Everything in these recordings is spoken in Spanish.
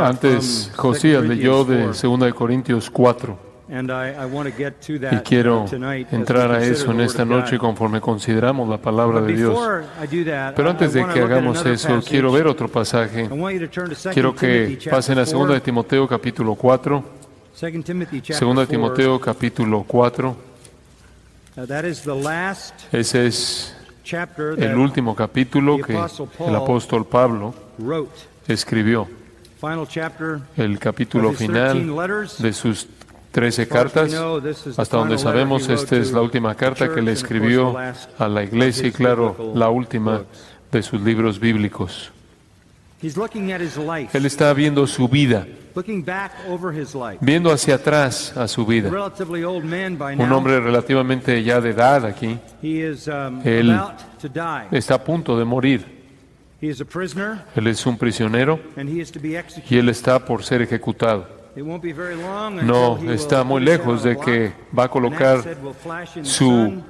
Antes Josías leyó de 2 Corintios 4 y quiero entrar a eso en esta noche conforme consideramos la palabra de Dios. Pero antes de que hagamos eso, quiero ver otro pasaje. Quiero que pasen a 2 de Timoteo capítulo 4. 2 de Timoteo capítulo 4. Ese es el último capítulo que el apóstol Pablo escribió. El capítulo final de sus 13 cartas. Hasta donde sabemos, esta es la última carta que le escribió a la iglesia y, claro, la última de sus libros bíblicos. Él está viendo su vida, viendo hacia atrás a su vida. Un hombre relativamente ya de edad aquí. Él está a punto de morir. Él es un prisionero y él está por ser ejecutado. No está muy lejos de que va a colocar su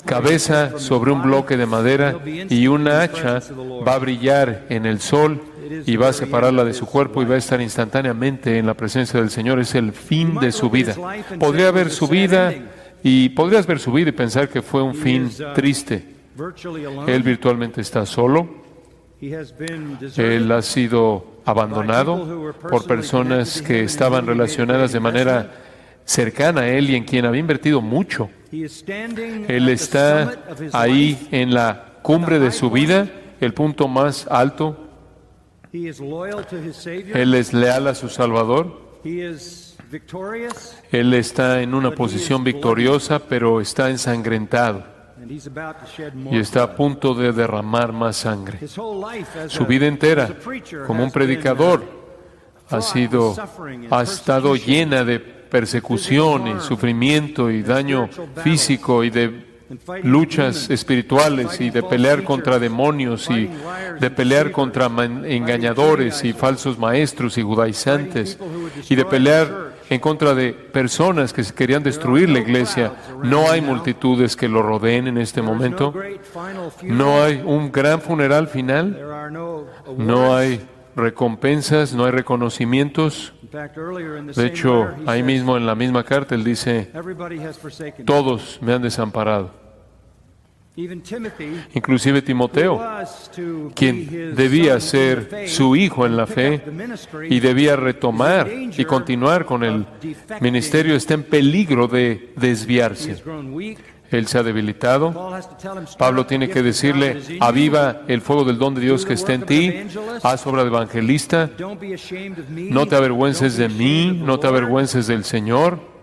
cabeza sobre un bloque de madera y una hacha va a brillar en el sol y va a separarla de su cuerpo y va a estar instantáneamente en la presencia del Señor. Es el fin de su vida. Podrías ver su vida y pensar que fue un fin triste. Él virtualmente está solo. Él ha sido abandonado por personas que estaban relacionadas de manera cercana a él y en quien había invertido mucho. Él está ahí en la cumbre de su vida, el punto más alto. Él es leal a su Salvador. Él está en una posición victoriosa, pero está ensangrentado. Y está a punto de derramar más sangre. Su vida entera, como un predicador, ha estado llena de persecución y sufrimiento y daño físico y de luchas espirituales y de pelear contra demonios y de pelear contra engañadores y falsos maestros y judaizantes y de pelear en contra de personas que querían destruir la iglesia. No hay multitudes que lo rodeen en este momento. No hay un gran funeral final. No hay recompensas, no hay reconocimientos. De hecho, ahí mismo en la misma carta él dice, todos me han desamparado. Inclusive Timoteo, quien debía ser su hijo en la fe y debía retomar y continuar con el ministerio, está en peligro de desviarse. Él se ha debilitado. Pablo tiene que decirle, aviva el fuego del don de Dios que está en ti, haz obra de evangelista, no te avergüences de mí, no te avergüences del Señor.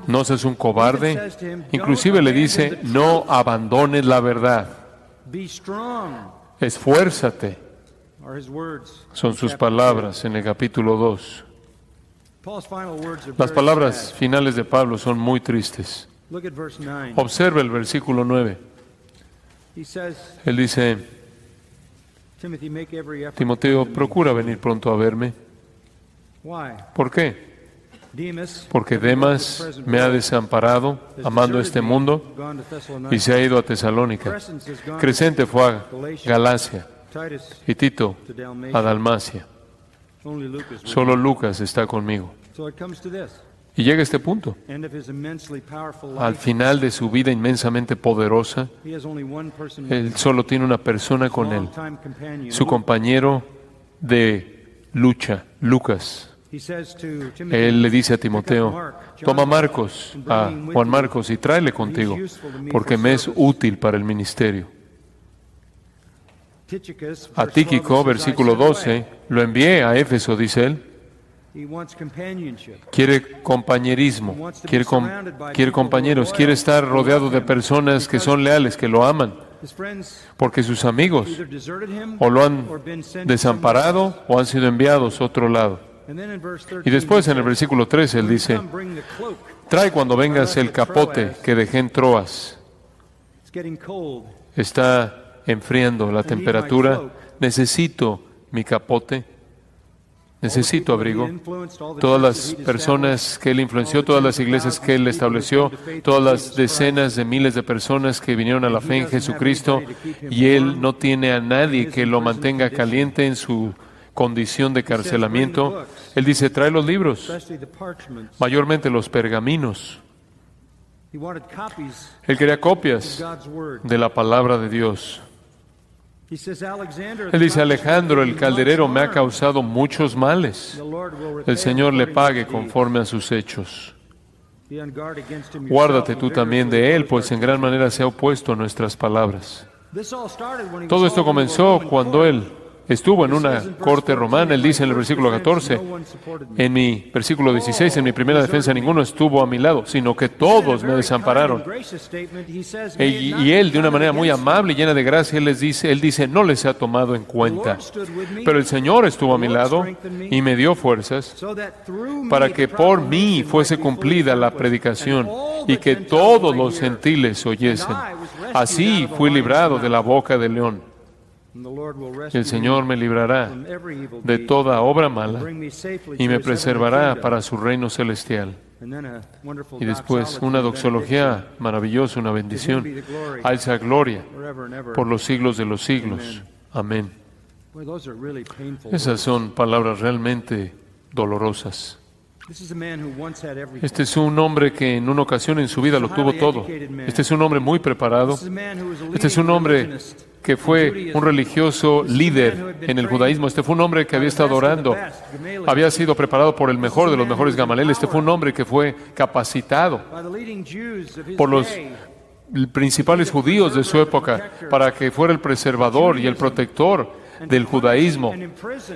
No seas un cobarde. Inclusive le dice, no abandones la verdad. Esfuérzate. Son sus palabras en el capítulo 2. Las palabras finales de Pablo son muy tristes. Observa el versículo 9. Él dice, Timoteo, procura venir pronto a verme. ¿Por qué? Porque Demas me ha desamparado, amando este mundo, y se ha ido a Tesalónica. Crescente fue a Galacia, y Tito a Dalmacia. Solo Lucas está conmigo. Y llega a este punto. Al final de su vida inmensamente poderosa, él solo tiene una persona con él, su compañero de lucha, Lucas. Él le dice a Timoteo, toma a Juan Marcos y tráele contigo, porque me es útil para el ministerio. A Tíquico, versículo 12, lo envié a Éfeso, dice él. Quiere compañerismo, quiere compañeros, quiere estar rodeado de personas que son leales, que lo aman, porque sus amigos o lo han desamparado o han sido enviados a otro lado. Y después en el versículo 13 él dice, trae cuando vengas el capote que dejé en Troas. Está enfriando la temperatura, necesito mi capote. necesito abrigo. Todas las personas que Él influenció, todas las iglesias que Él estableció, todas las decenas de miles de personas que vinieron a la fe en Jesucristo, y Él no tiene a nadie que lo mantenga caliente en su condición de carcelamiento. Él dice, trae los libros, mayormente los pergaminos. Él quería copias de la palabra de Dios. Él dice, Alejandro, el calderero me ha causado muchos males. El Señor le pague conforme a sus hechos. Guárdate tú también de él, pues en gran manera se ha opuesto a nuestras palabras. Todo esto comenzó cuando él estuvo en una corte romana. Él dice en el versículo 14, en mi versículo 16, en mi primera defensa ninguno estuvo a mi lado, sino que todos me desampararon. Y él, de una manera muy amable y llena de gracia, él dice, no les ha tomado en cuenta. Pero el Señor estuvo a mi lado y me dio fuerzas para que por mí fuese cumplida la predicación y que todos los gentiles oyesen. Así fui librado de la boca del león. El Señor me librará de toda obra mala y me preservará para su reino celestial. Y después una doxología maravillosa, una bendición. A Él sea gloria por los siglos de los siglos. Amén. Esas son palabras realmente dolorosas. Este es un hombre que en una ocasión en su vida lo tuvo todo. Este es un hombre muy preparado. Este es un hombre que fue un religioso líder en el judaísmo. Este fue un hombre que había estado orando. Había sido preparado por el mejor de los mejores Gamaliel. Este fue un hombre que fue capacitado por los principales judíos de su época para que fuera el preservador y el protector del judaísmo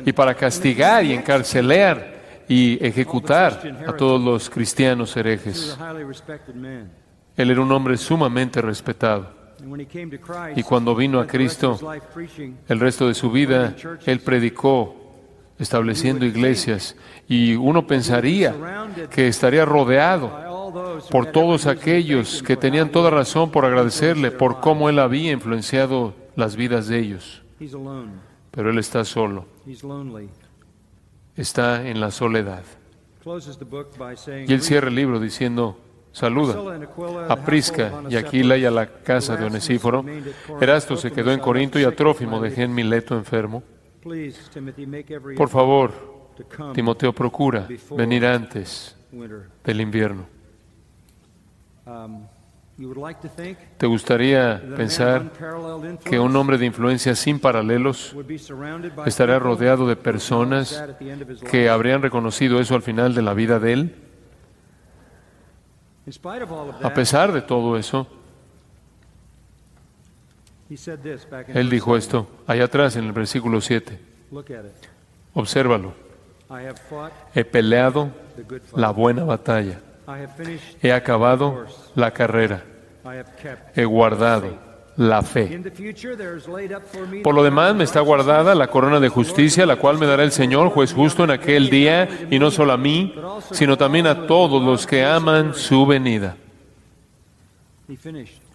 y para castigar y encarcelar y ejecutar a todos los cristianos herejes. Él era un hombre sumamente respetado. Y cuando vino a Cristo, el resto de su vida, Él predicó, estableciendo iglesias. Y uno pensaría que estaría rodeado por todos aquellos que tenían toda razón por agradecerle por cómo Él había influenciado las vidas de ellos. Pero Él está solo. Está en la soledad. Y Él cierra el libro diciendo, saluda a Prisca y Aquila y a la casa de Onesíforo. Erasto se quedó en Corinto y a Trófimo dejé en Mileto enfermo. Por favor, Timoteo, procura venir antes del invierno. ¿Te gustaría pensar que un hombre de influencia sin paralelos estaría rodeado de personas que habrían reconocido eso al final de la vida de él? A pesar de todo eso, él dijo esto, allá atrás en el versículo 7. Obsérvalo. He peleado la buena batalla. He acabado la carrera. He guardado la fe. Por lo demás, me está guardada la corona de justicia, la cual me dará el Señor, juez justo, en aquel día, y no solo a mí, sino también a todos los que aman su venida.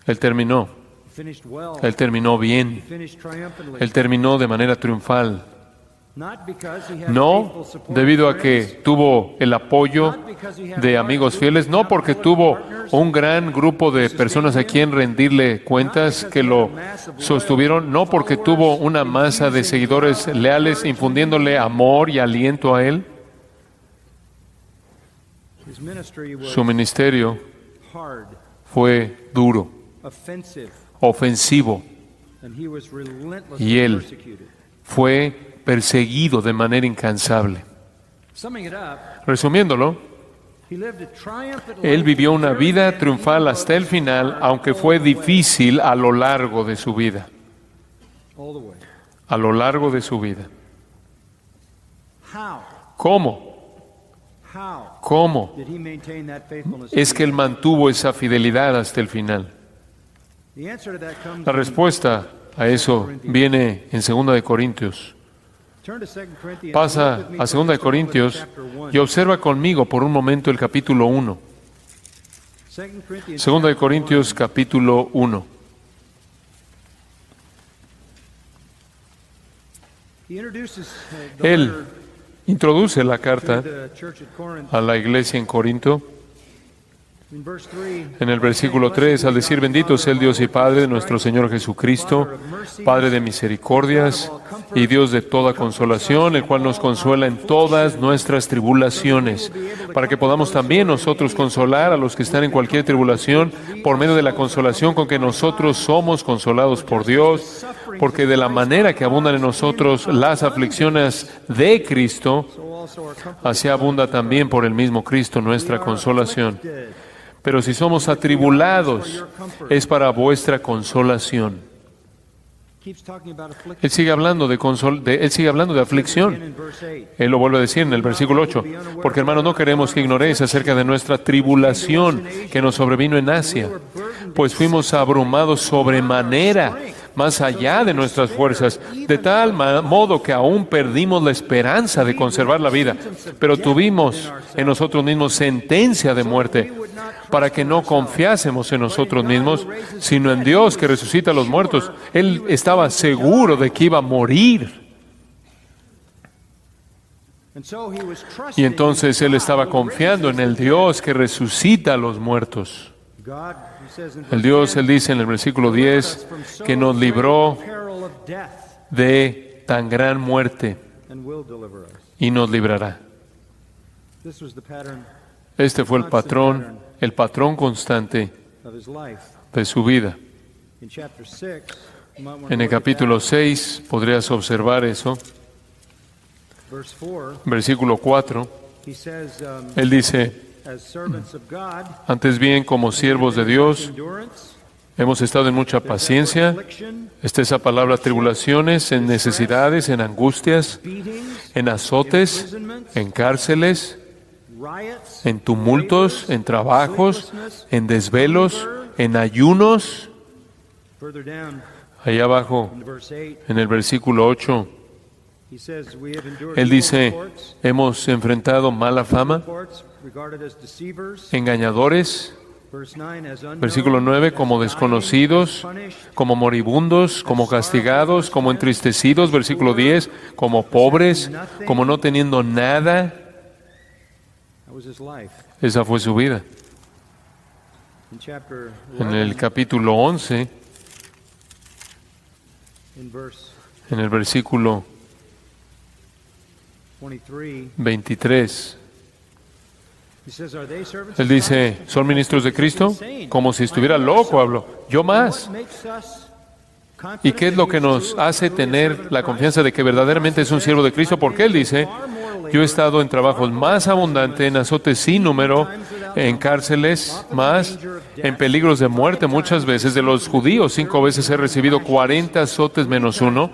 Él terminó. Él terminó bien. Él terminó de manera triunfal. No debido a que tuvo el apoyo de amigos fieles, no porque tuvo un gran grupo de personas a quien rendirle cuentas que lo sostuvieron, no porque tuvo una masa de seguidores leales infundiéndole amor y aliento a él. Su ministerio fue duro, ofensivo, y él fue perseguido de manera incansable. Resumiéndolo, él vivió una vida triunfal hasta el final, aunque fue difícil a lo largo de su vida. A lo largo de su vida. ¿Cómo? ¿Cómo es que él mantuvo esa fidelidad hasta el final? La respuesta a eso viene en 2 de Corintios. Pasa a 2 de Corintios y observa conmigo por un momento el capítulo 1. 2 de Corintios, capítulo 1. Él introduce la carta a la iglesia en Corinto. En el versículo 3, al decir: bendito sea el Dios y Padre de nuestro Señor Jesucristo, Padre de misericordias y Dios de toda consolación, el cual nos consuela en todas nuestras tribulaciones, para que podamos también nosotros consolar a los que están en cualquier tribulación por medio de la consolación con que nosotros somos consolados por Dios, porque de la manera que abundan en nosotros las aflicciones de Cristo, así abunda también por el mismo Cristo nuestra consolación. Pero si somos atribulados, es para vuestra consolación. Él sigue hablando de aflicción. Él lo vuelve a decir en el versículo 8. Porque, hermanos, no queremos que ignoréis acerca de nuestra tribulación que nos sobrevino en Asia, pues fuimos abrumados sobremanera, más allá de nuestras fuerzas, de tal modo que aún perdimos la esperanza de conservar la vida. Pero tuvimos en nosotros mismos sentencia de muerte, para que no confiásemos en nosotros mismos, sino en Dios que resucita a los muertos. Él estaba seguro de que iba a morir. Y entonces él estaba confiando en el Dios que resucita a los muertos. El Dios, él dice en el versículo 10, que nos libró de tan gran muerte y nos librará. Este fue el patrón constante de su vida. En el capítulo 6 podrías observar eso. Versículo 4, él dice: antes bien, como siervos de Dios, hemos estado en mucha paciencia. Está esa palabra: tribulaciones, en necesidades, en angustias, en azotes, en cárceles, en tumultos, en trabajos, en desvelos, en ayunos. Allá abajo, en el versículo 8, él dice: hemos enfrentado mala fama, engañadores. Versículo 9, como desconocidos, como moribundos, como castigados, como entristecidos. Versículo 10, como pobres, como no teniendo nada. Esa fue su vida. En el capítulo 11, en el versículo 23, él dice: ¿son ministros de Cristo? Como si estuviera loco, hablo. Yo más. ¿Y qué es lo que nos hace tener la confianza de que verdaderamente es un siervo de Cristo? Porque él dice: yo he estado en trabajos más abundantes, en azotes sin número, en cárceles más, en peligros de muerte muchas veces. De los judíos, 5 veces he recibido 40 azotes menos 1.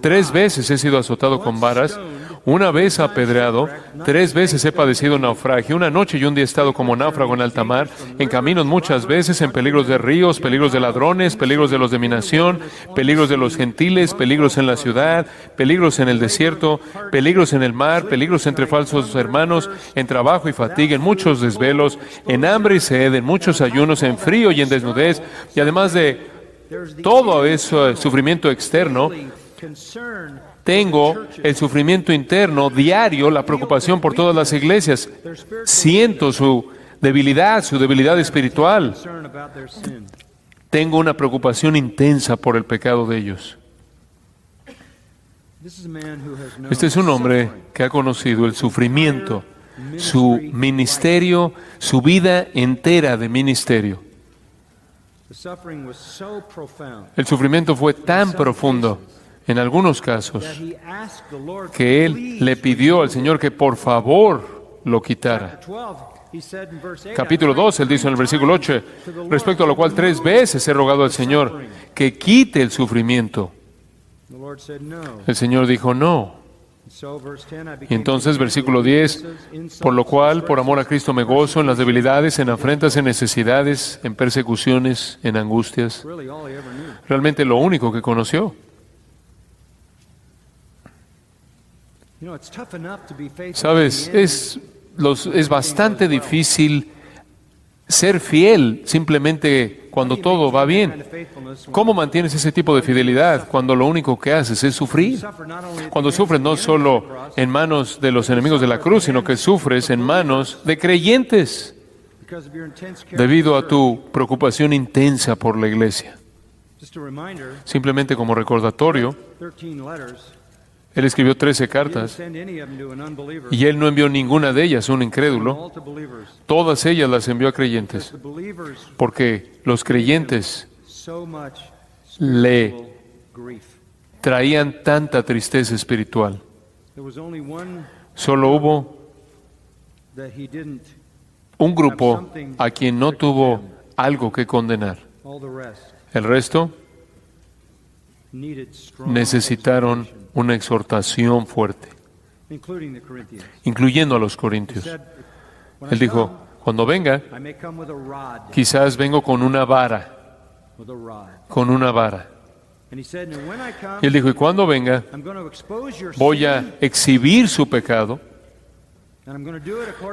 3 veces he sido azotado con varas. 1 vez apedreado, 3 veces he padecido naufragio, 1 noche y 1 día he estado como náufrago en alta mar, en caminos muchas veces, en peligros de ríos, peligros de ladrones, peligros de los de mi nación, peligros de los gentiles, peligros en la ciudad, peligros en el desierto, peligros en el mar, peligros entre falsos hermanos, en trabajo y fatiga, en muchos desvelos, en hambre y sed, en muchos ayunos, en frío y en desnudez, y además de todo ese sufrimiento externo, tengo el sufrimiento interno diario, la preocupación por todas las iglesias. Siento su debilidad espiritual. Tengo una preocupación intensa por el pecado de ellos. Este es un hombre que ha conocido el sufrimiento, su ministerio, su vida entera de ministerio. El sufrimiento fue tan profundo, en algunos casos, que él le pidió al Señor que por favor lo quitara. Capítulo 2, él dice en el versículo 8, respecto a lo cual 3 veces he rogado al Señor que quite el sufrimiento. El Señor dijo no. Y entonces, versículo 10, por lo cual, por amor a Cristo me gozo en las debilidades, en afrentas, en necesidades, en persecuciones, en angustias. Realmente lo único que conoció. Sabes, es bastante difícil ser fiel simplemente cuando todo va bien? ¿Cómo mantienes ese tipo de fidelidad cuando lo único que haces es sufrir? Cuando sufres no solo en manos de los enemigos de la cruz, sino que sufres en manos de creyentes debido a tu preocupación intensa por la iglesia. Simplemente como recordatorio, él escribió 13 cartas y él no envió ninguna de ellas a un incrédulo. Todas ellas las envió a creyentes, porque los creyentes le traían tanta tristeza espiritual. Solo hubo un grupo a quien no tuvo algo que condenar. El resto necesitaron una exhortación fuerte, incluyendo a los corintios. Él dijo, cuando venga, quizás vengo con una vara, Y él dijo, y cuando venga, voy a exhibir su pecado,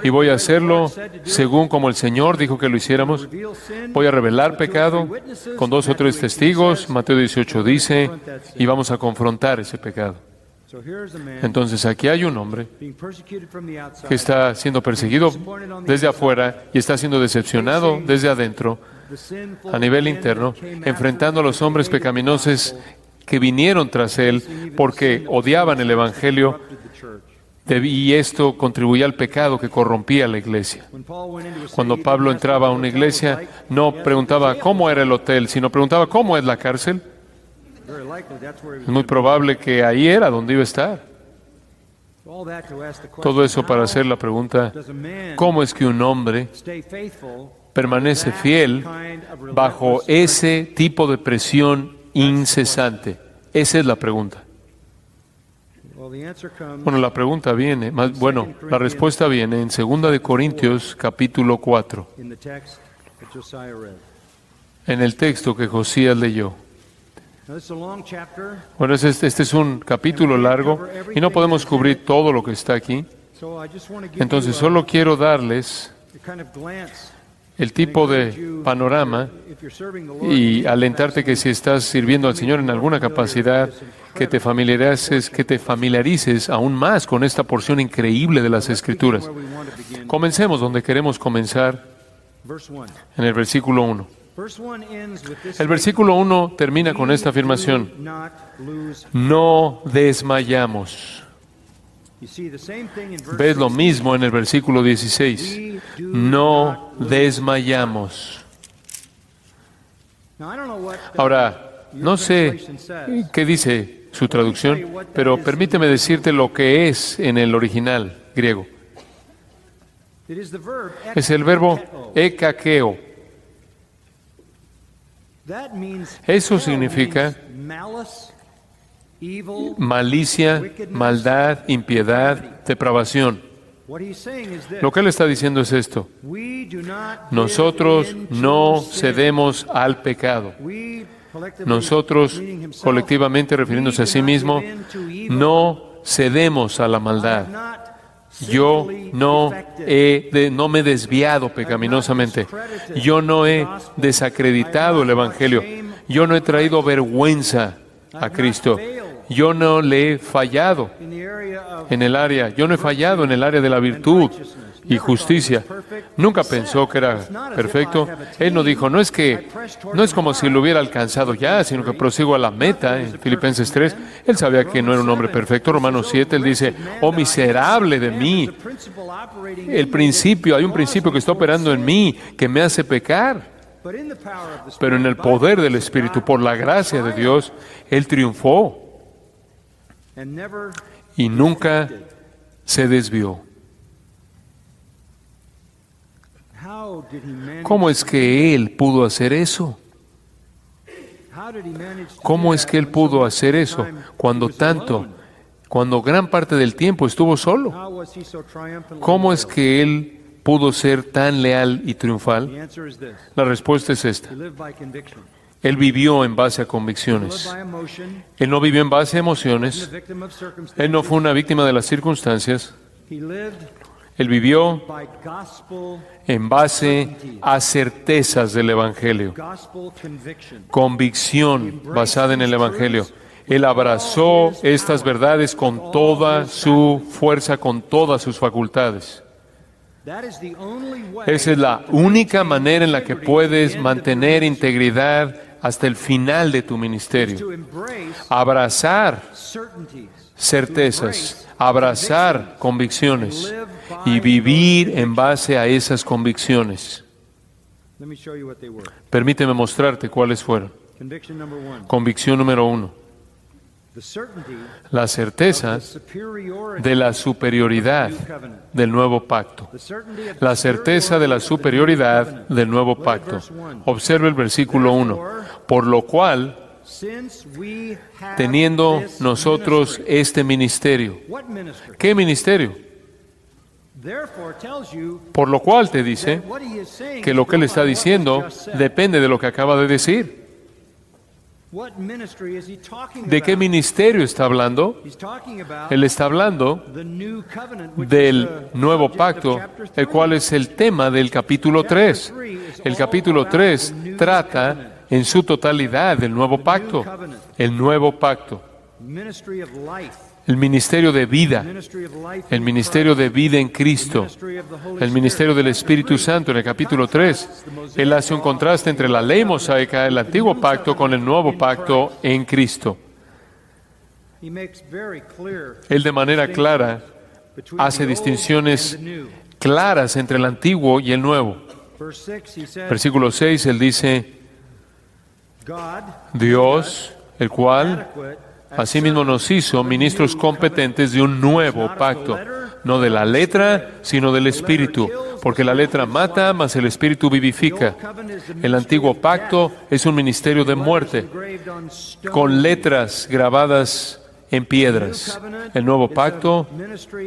y voy a hacerlo según como el Señor dijo que lo hiciéramos. Voy a revelar pecado con 2 o 3 testigos, Mateo 18 dice, y vamos a confrontar ese pecado. Entonces aquí hay un hombre que está siendo perseguido desde afuera y está siendo decepcionado desde adentro, a nivel interno, enfrentando a los hombres pecaminosos que vinieron tras él porque odiaban el Evangelio. Y esto contribuía al pecado que corrompía a la iglesia. Cuando Pablo entraba a una iglesia, no preguntaba cómo era el hotel, sino preguntaba cómo es la cárcel. Es muy probable que ahí era donde iba a estar. Todo eso para hacer la pregunta, ¿cómo es que un hombre permanece fiel bajo ese tipo de presión incesante? Esa es la pregunta. Bueno, la pregunta viene, la respuesta viene en 2 de Corintios, capítulo 4, en el texto que Josías leyó. Bueno, este es un capítulo largo y no podemos cubrir todo lo que está aquí. Entonces, solo quiero darles el tipo de panorama y alentarte que si estás sirviendo al Señor en alguna capacidad, que te familiarices aún más con esta porción increíble de las Escrituras. Comencemos donde queremos comenzar, en el versículo 1. El versículo 1 termina con esta afirmación: no desmayamos. ¿Ves lo mismo en el versículo 16? No desmayamos. Ahora, no sé qué dice su traducción, pero permíteme decirte lo que es en el original griego. Es el verbo ekakeo. Eso significa malicia, maldad, impiedad, depravación. Lo que él está diciendo es esto: nosotros no cedemos al pecado. Nosotros, colectivamente refiriéndose a sí mismo, no cedemos a la maldad. Yo no me he desviado pecaminosamente. Yo no he desacreditado el Evangelio. Yo no he traído vergüenza a Cristo. Yo no le he fallado yo no he fallado en el área de la virtud y justicia. Nunca pensó que era perfecto. Él no dijo, no es como si lo hubiera alcanzado ya, sino que prosigo a la meta en Filipenses 3. Él sabía que no era un hombre perfecto. Romanos 7, él dice, oh miserable de mí. Hay un principio que está operando en mí que me hace pecar. Pero en el poder del Espíritu, por la gracia de Dios, Él triunfó y nunca se desvió. ¿Cómo es que Él pudo hacer eso? ¿Cómo es que Él pudo hacer eso cuando gran parte del tiempo estuvo solo? ¿Cómo es que Él pudo ser tan leal y triunfal? La respuesta es esta. Él vivió en base a convicciones. Él no vivió en base a emociones. Él no fue una víctima de las circunstancias. Él vivió en base a certezas del Evangelio, convicción basada en el Evangelio. Él abrazó estas verdades con toda su fuerza, con todas sus facultades. Esa es la única manera en la que puedes mantener integridad hasta el final de tu ministerio. Abrazar certezas, abrazar convicciones y vivir en base a esas convicciones. Permíteme mostrarte cuáles fueron. Convicción número 1. La certeza de la superioridad del nuevo pacto. La certeza de la superioridad del nuevo pacto. Observe el versículo 1. Por lo cual, teniendo nosotros este ministerio. ¿Qué ministerio? Por lo cual te dice que lo que él está diciendo depende de lo que acaba de decir. ¿De qué ministerio está hablando? Él está hablando del nuevo pacto, el cual es el tema del capítulo 3. El capítulo 3 trata en su totalidad del nuevo pacto. El nuevo pacto. El ministerio de vida, el ministerio de vida en Cristo, el ministerio del Espíritu Santo en el capítulo 3. Él hace un contraste entre la ley mosaica, el antiguo pacto, con el nuevo pacto en Cristo. Él de manera clara hace distinciones claras entre el antiguo y el nuevo. Versículo 6, él dice, Dios, el cual asimismo nos hizo ministros competentes de un nuevo pacto, no de la letra, sino del Espíritu, porque la letra mata, mas el Espíritu vivifica. El antiguo pacto es un ministerio de muerte, con letras grabadas en piedras. El nuevo pacto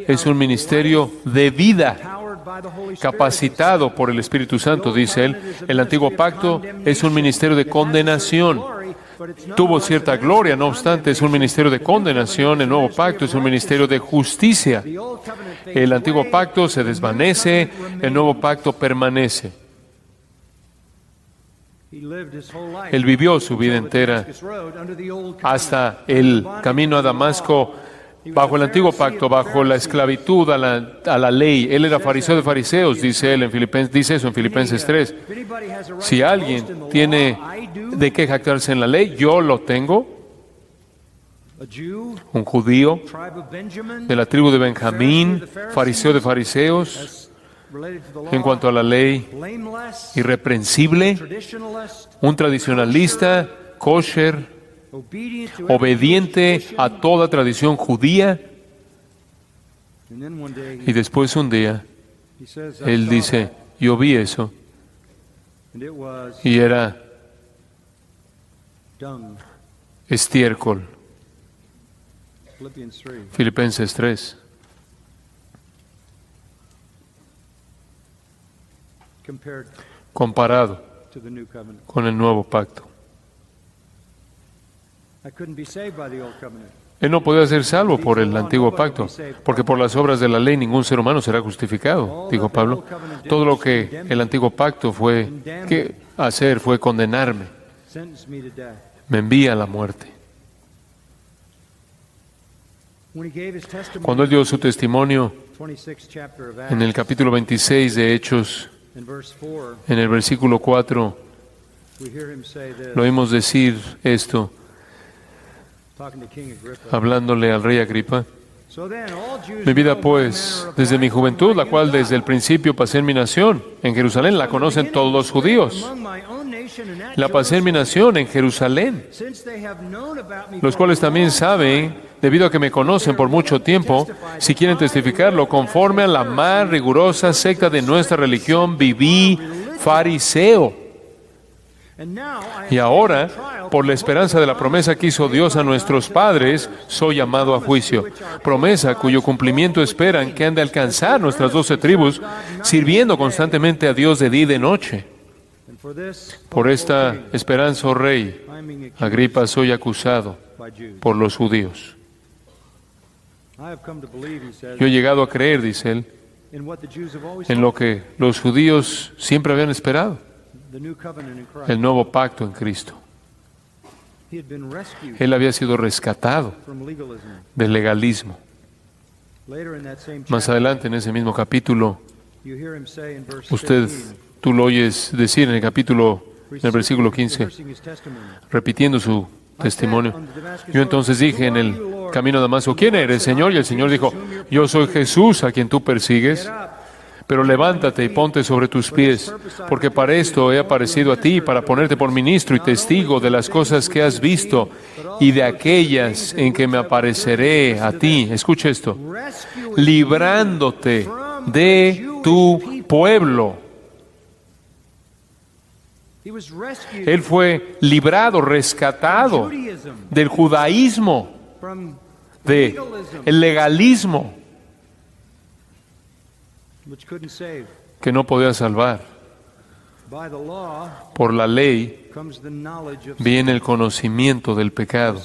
es un ministerio de vida, capacitado por el Espíritu Santo, dice él. El antiguo pacto es un ministerio de condenación. Tuvo cierta gloria, no obstante, es un ministerio de condenación. El nuevo pacto es un ministerio de justicia. El antiguo pacto se desvanece, el nuevo pacto permanece. Él vivió su vida entera hasta el camino a Damasco bajo el antiguo pacto, bajo la esclavitud a la ley. Él era fariseo de fariseos, dice él en Filipenses, dice eso en Filipenses 3. Si alguien tiene de qué jactarse en la ley, yo lo tengo. Un judío de la tribu de Benjamín, fariseo de fariseos, en cuanto a la ley, irreprensible, un tradicionalista, kosher, obediente a toda tradición judía. Y después un día, él dice, yo vi eso, y era estiércol. Filipenses 3. Comparado con el nuevo pacto. Él no podía ser salvo por el antiguo pacto, porque por las obras de la ley ningún ser humano será justificado, dijo Pablo. Todo lo que el antiguo pacto fue hacer fue condenarme. Me envía a la muerte. Cuando él dio su testimonio en el capítulo 26 de Hechos, en el versículo 4, lo oímos decir esto, hablándole al rey Agripa. Mi vida, pues, desde mi juventud, la cual desde el principio pasé en mi nación, en Jerusalén, la conocen todos los judíos. La pasé en mi nación, en Jerusalén, los cuales también saben, debido a que me conocen por mucho tiempo, si quieren testificarlo, conforme a la más rigurosa secta de nuestra religión, viví fariseo. Y ahora, por la esperanza de la promesa que hizo Dios a nuestros padres, soy llamado a juicio. Promesa cuyo cumplimiento esperan que han de alcanzar nuestras 12 tribus, sirviendo constantemente a Dios de día y de noche. Por esta esperanza, oh rey, Agripa, soy acusado por los judíos. Yo he llegado a creer, dice él, en lo que los judíos siempre habían esperado, el nuevo pacto en Cristo. Él había sido rescatado del legalismo. Más adelante, en ese mismo capítulo, tú lo oyes decir en el versículo 15, repitiendo su testimonio. Yo entonces dije en el camino a Damasco, ¿quién eres, Señor? Y el Señor dijo, yo soy Jesús a quien tú persigues. Pero levántate y ponte sobre tus pies, porque para esto he aparecido a ti, para ponerte por ministro y testigo de las cosas que has visto y de aquellas en que me apareceré a ti. Escucha esto, librándote de tu pueblo. Él fue librado, rescatado del judaísmo, del legalismo, que no podía salvar. Por la ley viene el conocimiento del pecado.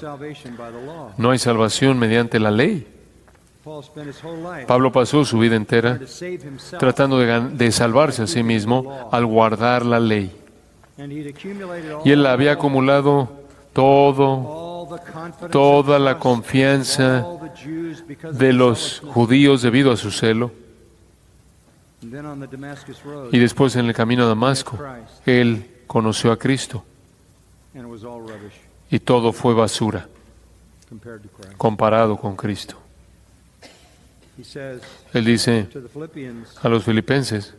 No hay salvación mediante la ley. Pablo pasó su vida entera tratando de salvarse a sí mismo al guardar la ley. Y él había acumulado toda la confianza de los judíos debido a su celo. Y después en el camino a Damasco, él conoció a Cristo. Y todo fue basura comparado con Cristo. Él dice a los filipenses,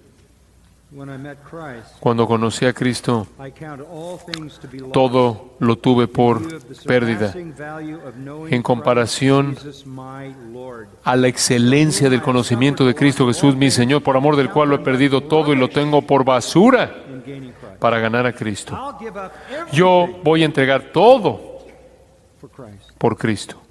cuando conocí a Cristo, todo lo tuve por pérdida en comparación a la excelencia del conocimiento de Cristo Jesús, mi Señor, por amor del cual lo he perdido todo y lo tengo por basura para ganar a Cristo. Yo voy a entregar todo por Cristo.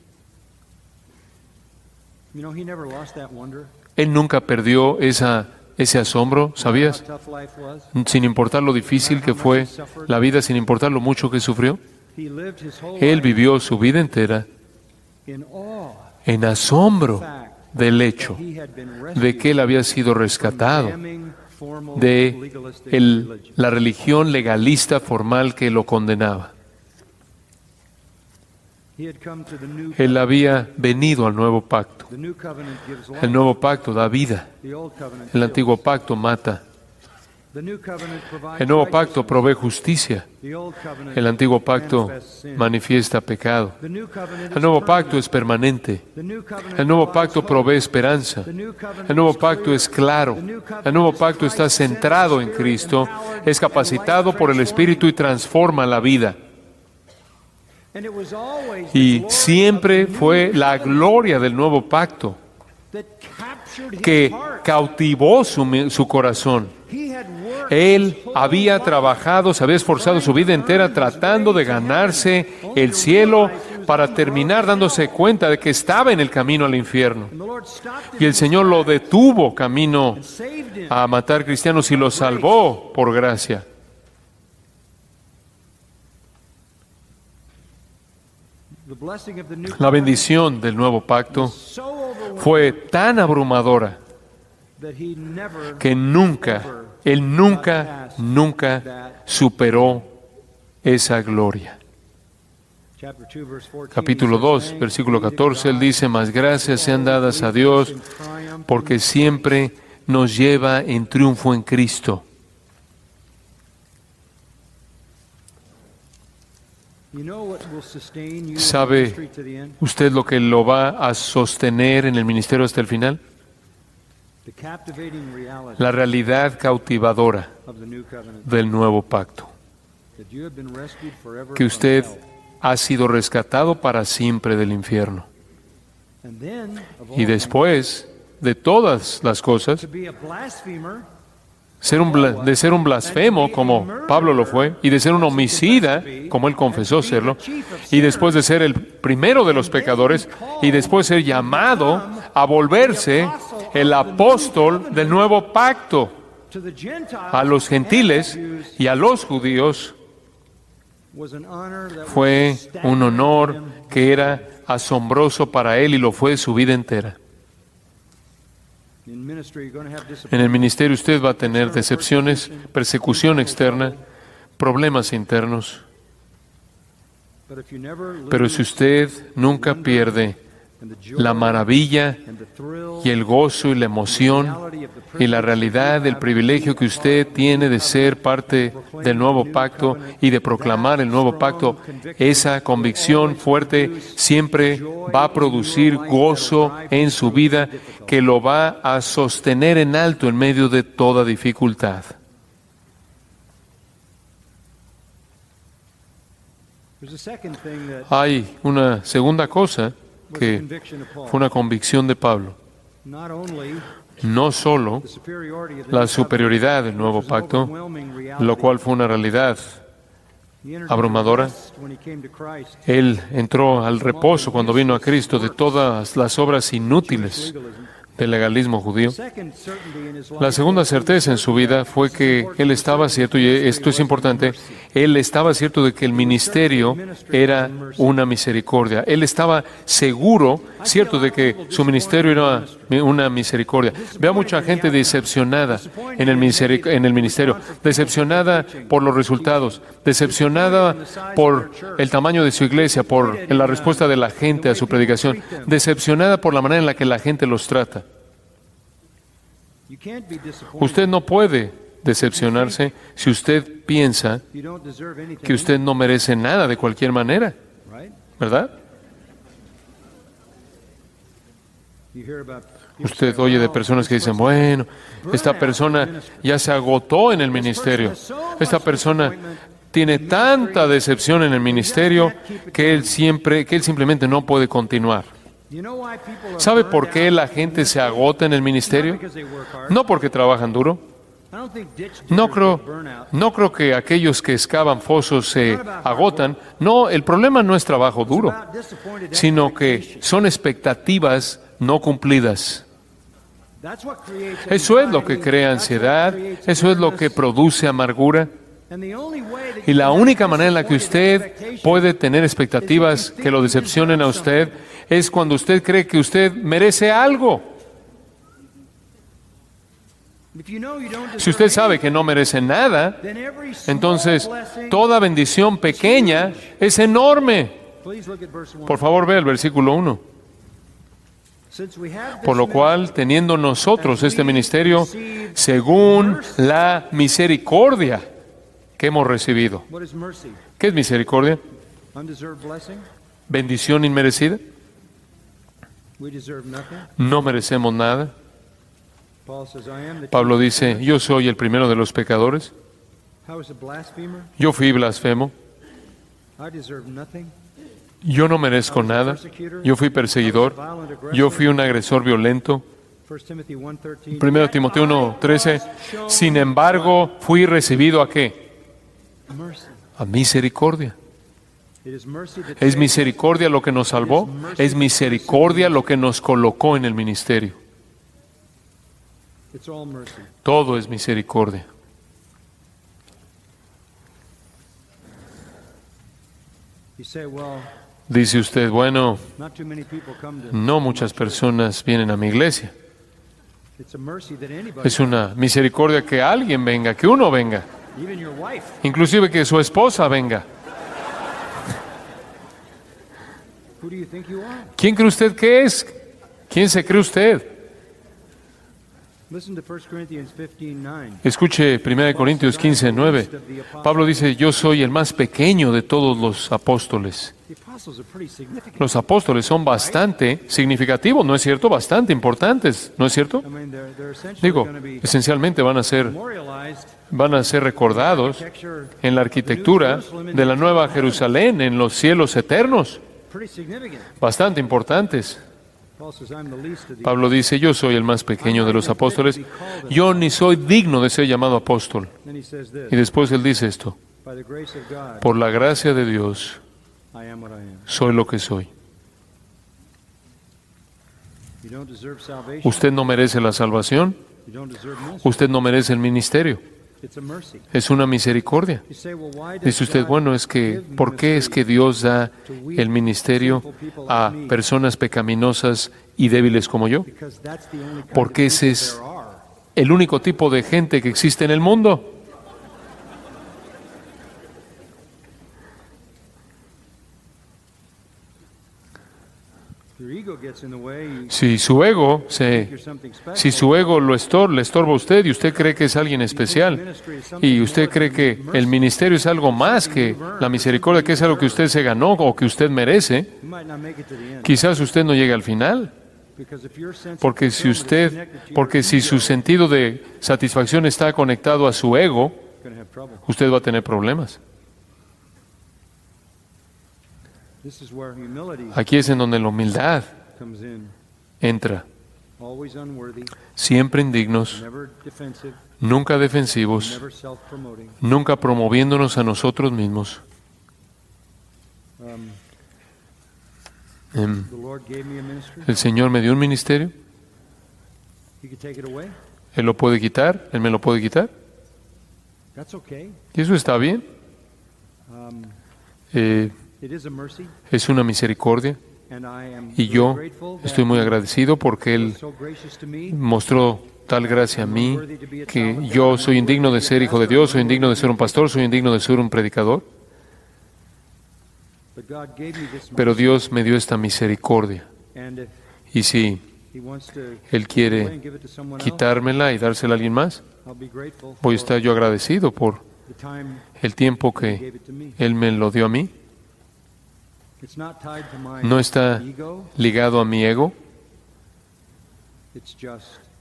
Él nunca perdió ese asombro, ¿sabías? Sin importar lo difícil que fue la vida, sin importar lo mucho que sufrió, él vivió su vida entera en asombro del hecho de que él había sido rescatado de la religión legalista formal que lo condenaba. Él había venido al nuevo pacto. El nuevo pacto da vida. El antiguo pacto mata. El nuevo pacto provee justicia. El antiguo pacto manifiesta pecado. El nuevo pacto es permanente. El nuevo pacto provee esperanza. El nuevo pacto es claro. El nuevo pacto está centrado en Cristo, es capacitado por el Espíritu y transforma la vida. Y siempre fue la gloria del nuevo pacto que cautivó su corazón. Él había trabajado, se había esforzado su vida entera tratando de ganarse el cielo para terminar dándose cuenta de que estaba en el camino al infierno. Y el Señor lo detuvo camino a matar cristianos y lo salvó por gracia. La bendición del nuevo pacto fue tan abrumadora que Él nunca superó esa gloria. Capítulo 2, versículo 14, Él dice, mas gracias sean dadas a Dios porque siempre nos lleva en triunfo en Cristo. ¿Sabe usted lo que lo va a sostener en el ministerio hasta el final? La realidad cautivadora del nuevo pacto. Que usted ha sido rescatado para siempre del infierno. Y después de todas las cosas, de ser un blasfemo, como Pablo lo fue, y de ser un homicida, como él confesó serlo, y después de ser el primero de los pecadores, y después ser llamado a volverse el apóstol del nuevo pacto a los gentiles y a los judíos, fue un honor que era asombroso para él y lo fue su vida entera. En el ministerio usted va a tener decepciones, persecución externa, problemas internos. Pero si usted nunca pierde la maravilla y el gozo y la emoción y la realidad del privilegio que usted tiene de ser parte del nuevo pacto y de proclamar el nuevo pacto, esa convicción fuerte siempre va a producir gozo en su vida que lo va a sostener en alto en medio de toda dificultad. Hay una segunda cosa que fue una convicción de Pablo. No solo la superioridad del nuevo pacto, lo cual fue una realidad abrumadora. Él entró al reposo cuando vino a Cristo de todas las obras inútiles del legalismo judío. La segunda certeza en su vida fue que él estaba cierto, y esto es importante, él estaba cierto de que el ministerio era una misericordia. Él estaba seguro, cierto, de que su ministerio era una misericordia. Veo mucha gente decepcionada en el ministerio, decepcionada por los resultados, decepcionada por el tamaño de su iglesia, por la respuesta de la gente a su predicación, decepcionada por la manera en la que la gente los trata. Usted no puede decepcionarse si usted piensa que usted no merece nada de cualquier manera, ¿verdad? Usted oye de personas que dicen, bueno, esta persona ya se agotó en el ministerio, esta persona tiene tanta decepción en el ministerio que él simplemente no puede continuar. ¿Sabe por qué la gente se agota en el ministerio? No porque trabajan duro. No creo que aquellos que excavan fosos se agotan. No, el problema no es trabajo duro, sino que son expectativas no cumplidas. Eso es lo que crea ansiedad, eso es lo que produce amargura. Y la única manera en la que usted puede tener expectativas que lo decepcionen a usted es cuando usted cree que usted merece algo. Si usted sabe que no merece nada, entonces toda bendición pequeña es enorme. Por favor, vea el versículo 1. Por lo cual, teniendo nosotros este ministerio, según la misericordia que hemos recibido. ¿Qué es misericordia? Bendición inmerecida. No merecemos nada. Pablo dice, yo soy el primero de los pecadores. Yo fui blasfemo. Yo no merezco nada. Yo fui perseguidor. Yo fui un agresor violento. 1 Timoteo 1:13. Sin embargo, fui recibido ¿a qué? A misericordia. Es misericordia lo que nos salvó. Es misericordia lo que nos colocó en el ministerio. Todo es misericordia. Dice usted, bueno, no muchas personas vienen a mi iglesia. Es una misericordia que alguien venga, que uno venga. Inclusive que su esposa venga. ¿Quién cree usted que es? ¿Quién se cree usted? Escuche 1 Corintios 15:9. Pablo dice, yo soy el más pequeño de todos los apóstoles. Los apóstoles son bastante significativos, ¿no es cierto? Bastante importantes, ¿no es cierto? Digo, esencialmente van a ser recordados en la arquitectura de la Nueva Jerusalén, en los cielos eternos. Bastante importantes. Pablo dice, yo soy el más pequeño de los apóstoles, yo ni soy digno de ser llamado apóstol. Y después él dice esto, por la gracia de Dios, soy lo que soy. Usted no merece la salvación, usted no merece el ministerio, Es una misericordia. Dice usted, bueno, ¿por qué es que Dios da el ministerio a personas pecaminosas y débiles como yo? Porque ese es el único tipo de gente que existe en el mundo. Si su ego le estorba a usted y usted cree que es alguien especial y usted cree que el ministerio es algo más que la misericordia, que es algo que usted se ganó o que usted merece, quizás usted no llegue al final. Porque si su sentido de satisfacción está conectado a su ego, usted va a tener problemas. Aquí es en donde la humildad entra. Siempre indignos, nunca defensivos, nunca promoviéndonos a nosotros mismos. El Señor me dio un ministerio. Él lo puede quitar, Él me lo puede quitar. Y eso está bien. Es una misericordia. Y yo estoy muy agradecido porque Él mostró tal gracia a mí que yo soy indigno de ser hijo de Dios, soy indigno de ser un pastor, soy indigno de ser un predicador. Pero Dios me dio esta misericordia. Y si Él quiere quitármela y dársela a alguien más, voy a estar yo agradecido por el tiempo que Él me lo dio a mí. No está ligado a mi ego,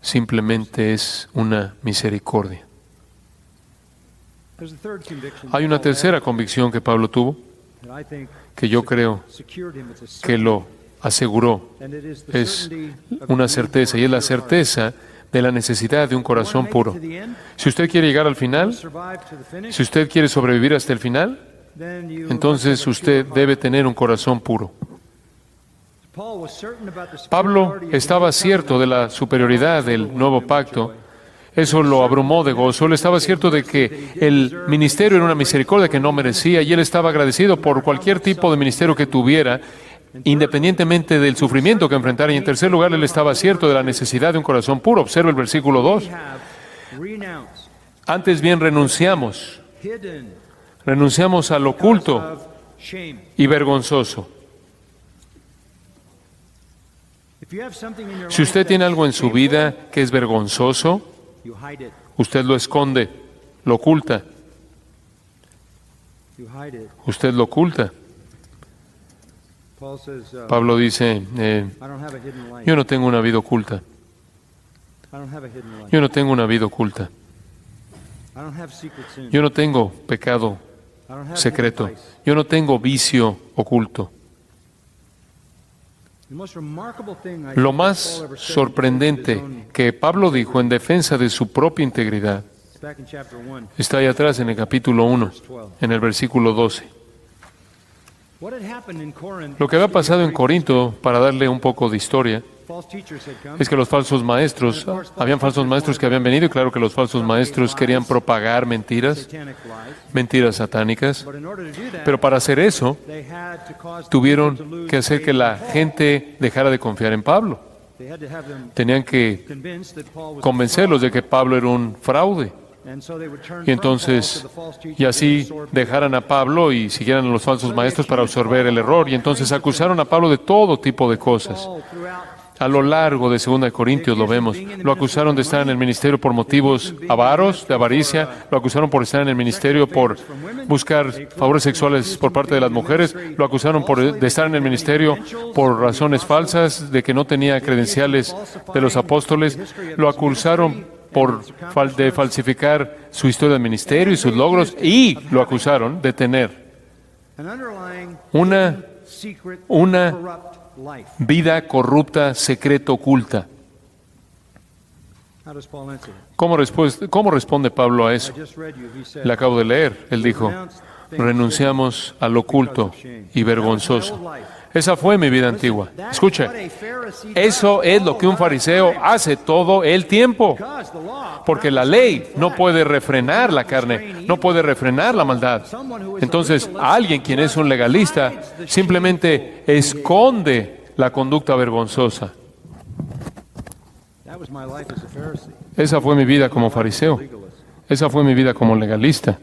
simplemente es una misericordia. Hay una tercera convicción que Pablo tuvo, que yo creo que lo aseguró. Es una certeza, y es la certeza de la necesidad de un corazón puro. Si usted quiere llegar al final, si usted quiere sobrevivir hasta el final, entonces usted debe tener un corazón puro. Pablo estaba cierto de la superioridad del nuevo pacto. Eso lo abrumó de gozo. Él estaba cierto de que el ministerio era una misericordia que no merecía y él estaba agradecido por cualquier tipo de ministerio que tuviera, independientemente del sufrimiento que enfrentara. Y en tercer lugar, él estaba cierto de la necesidad de un corazón puro. Observa el versículo 2. Antes bien renunciamos al oculto y vergonzoso. Si usted tiene algo en su vida que es vergonzoso, usted lo esconde, lo oculta. Usted lo oculta. Pablo dice, yo no tengo una vida oculta. Yo no tengo una vida oculta. Yo no tengo pecado secreto. Yo no tengo vicio oculto. Lo más sorprendente que Pablo dijo en defensa de su propia integridad está ahí atrás en el capítulo 1, en el versículo 12. Lo que había pasado en Corinto, para darle un poco de historia, es que habían falsos maestros que habían venido, y claro que los falsos maestros querían propagar mentiras satánicas, pero para hacer eso, tuvieron que hacer que la gente dejara de confiar en Pablo. Tenían que convencerlos de que Pablo era un fraude. Y así dejaran a Pablo y siguieran a los falsos maestros para absorber el error. Y entonces acusaron a Pablo de todo tipo de cosas. A lo largo de 2 Corintios lo vemos. Lo acusaron de estar en el ministerio por motivos avaros, de avaricia. Lo acusaron por estar en el ministerio por buscar favores sexuales por parte de las mujeres. Lo acusaron de estar en el ministerio por razones falsas, de que no tenía credenciales de los apóstoles. Lo acusaron de falsificar su historia del ministerio y sus logros. Y lo acusaron de tener una vida corrupta, secreta, oculta. ¿Cómo responde Pablo a eso? Le acabo de leer. Él dijo, renunciamos al oculto y vergonzoso. Esa fue mi vida antigua. Escuche, eso es lo que un fariseo hace todo el tiempo. Porque la ley no puede refrenar la carne, no puede refrenar la maldad. Entonces, alguien quien es un legalista simplemente esconde la conducta vergonzosa. Esa fue mi vida como fariseo. Esa fue mi vida como legalista.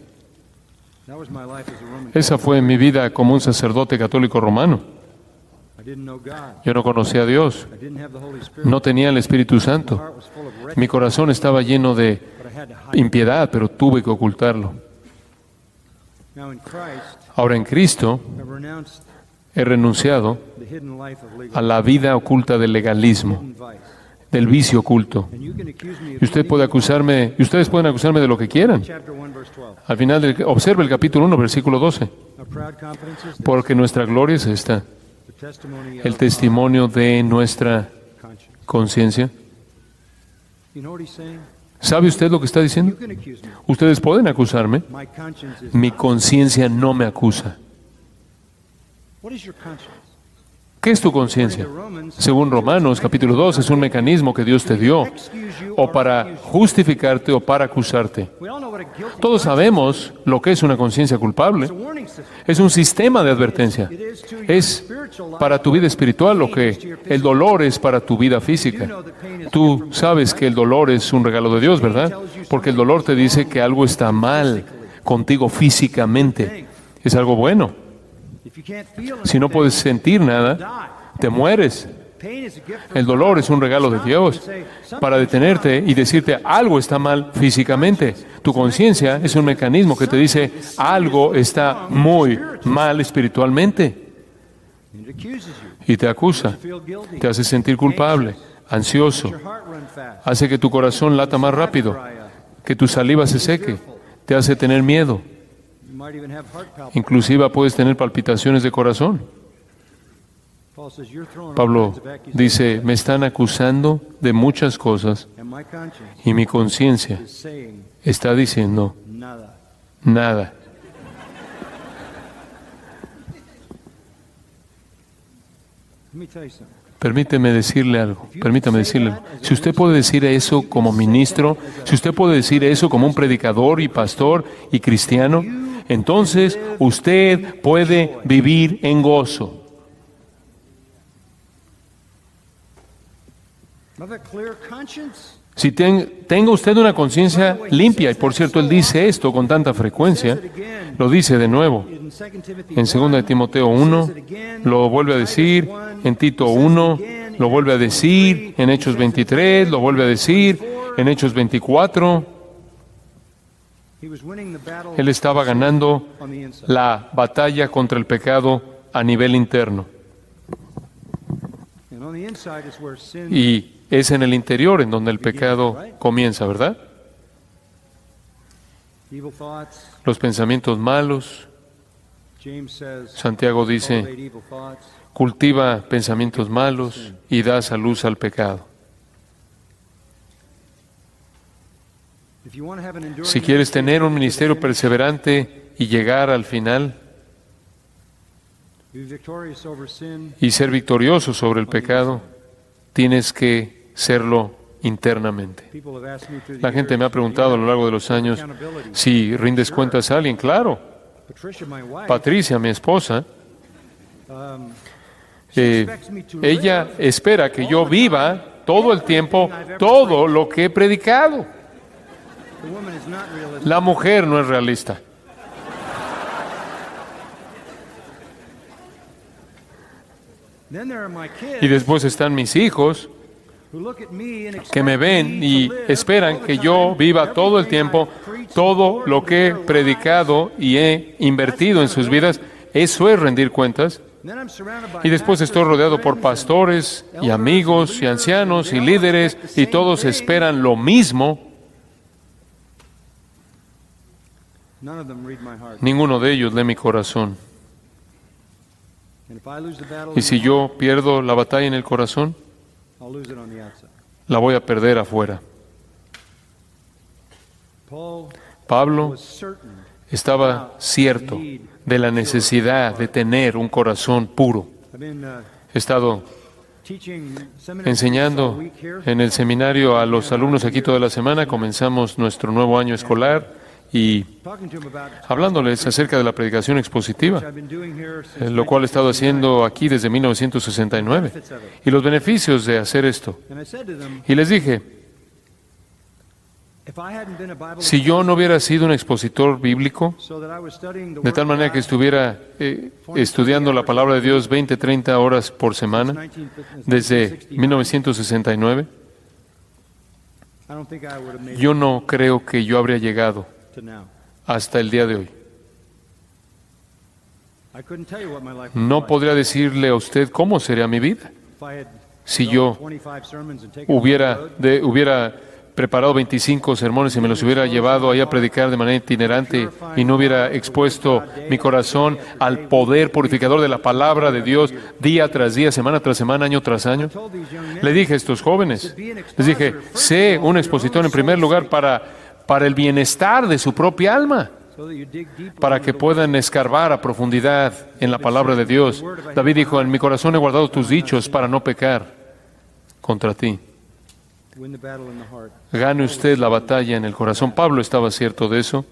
Esa fue mi vida como un sacerdote católico romano. Yo no conocía a Dios. No tenía el Espíritu Santo. Mi corazón estaba lleno de impiedad, pero tuve que ocultarlo. Ahora en Cristo he renunciado a la vida oculta del legalismo, del vicio oculto. Y ustedes pueden acusarme de lo que quieran. Al final, observe el capítulo 1, versículo 12. Porque nuestra gloria es esta, el testimonio de nuestra conciencia. ¿Sabe usted lo que está diciendo? Ustedes pueden acusarme. Mi conciencia no me acusa. ¿Qué es tu conciencia? Según Romanos capítulo 2, es un mecanismo que Dios te dio, o para justificarte o para acusarte. Todos sabemos lo que es una conciencia culpable. Es un sistema de advertencia. Es para tu vida espiritual lo que el dolor es para tu vida física. Tú sabes que el dolor es un regalo de Dios, ¿verdad? Porque el dolor te dice que algo está mal contigo físicamente. Es algo bueno. Si no puedes sentir nada, te mueres. El dolor es un regalo de Dios para detenerte y decirte algo está mal físicamente. Tu conciencia es un mecanismo que te dice algo está muy mal espiritualmente. Y te acusa, te hace sentir culpable, ansioso, hace que tu corazón lata más rápido, que tu saliva se seque, te hace tener miedo. Inclusive puedes tener palpitaciones de corazón. Pablo dice, me están acusando de muchas cosas y mi conciencia está diciendo nada. Permítame decirle algo. Si usted puede decir eso como ministro, si usted puede decir eso como un predicador y pastor y cristiano, entonces usted puede vivir en gozo. Si tenga usted una conciencia limpia, y por cierto, él dice esto con tanta frecuencia, lo dice de nuevo. En 2 Timoteo 1, lo vuelve a decir, en Tito 1, lo vuelve a decir, en Hechos 23, lo vuelve a decir, en Hechos 24. Él estaba ganando la batalla contra el pecado a nivel interno. Y es en el interior en donde el pecado comienza, ¿verdad? Los pensamientos malos. Santiago dice, cultiva pensamientos malos y das a luz al pecado. Si quieres tener un ministerio perseverante y llegar al final y ser victorioso sobre el pecado, tienes que serlo internamente. La gente me ha preguntado a lo largo de los años si rindes cuentas a alguien. Claro. Patricia, mi esposa, ella espera que yo viva todo el tiempo todo lo que he predicado. La mujer no es realista. Y después están mis hijos que me ven y esperan que yo viva todo el tiempo todo lo que he predicado y he invertido en sus vidas. Eso es rendir cuentas. Y después estoy rodeado por pastores y amigos y ancianos y líderes y todos esperan lo mismo. Ninguno de ellos lee mi corazón. Y si yo pierdo la batalla en el corazón, la voy a perder afuera. Pablo estaba cierto de la necesidad de tener un corazón puro, He estado enseñando en el seminario a los alumnos aquí toda la semana. Comenzamos nuestro nuevo año escolar y hablándoles acerca de la predicación expositiva, lo cual he estado haciendo aquí desde 1969, y los beneficios de hacer esto. Y les dije, si yo no hubiera sido un expositor bíblico, de tal manera que estuviera estudiando la palabra de Dios 20, 30 horas por semana, desde 1969, yo no creo que yo habría llegado hasta el día de hoy. No podría decirle a usted cómo sería mi vida si yo hubiera preparado 25 sermones y me los hubiera llevado ahí a predicar de manera itinerante y no hubiera expuesto mi corazón al poder purificador de la palabra de Dios día tras día, semana tras semana, año tras año. Le dije a estos jóvenes, les dije, sé un expositor en primer lugar para el bienestar de su propia alma, para que puedan escarbar a profundidad en la palabra de Dios. David dijo, en mi corazón he guardado tus dichos para no pecar contra ti. Gane usted la batalla en el corazón. Pablo estaba cierto de eso.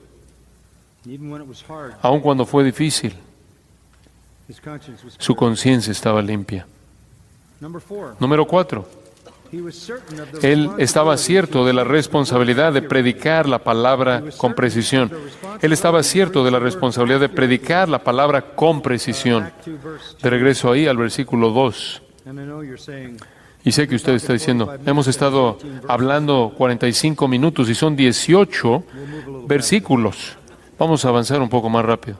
Aun cuando fue difícil, su conciencia estaba limpia. Número 4. Él estaba cierto de la responsabilidad de predicar la palabra con precisión. Él estaba cierto de la responsabilidad de predicar la palabra con precisión. De regreso ahí al versículo 2. Y sé que usted está diciendo, hemos estado hablando 45 minutos y son 18 versículos. Vamos a avanzar un poco más rápido.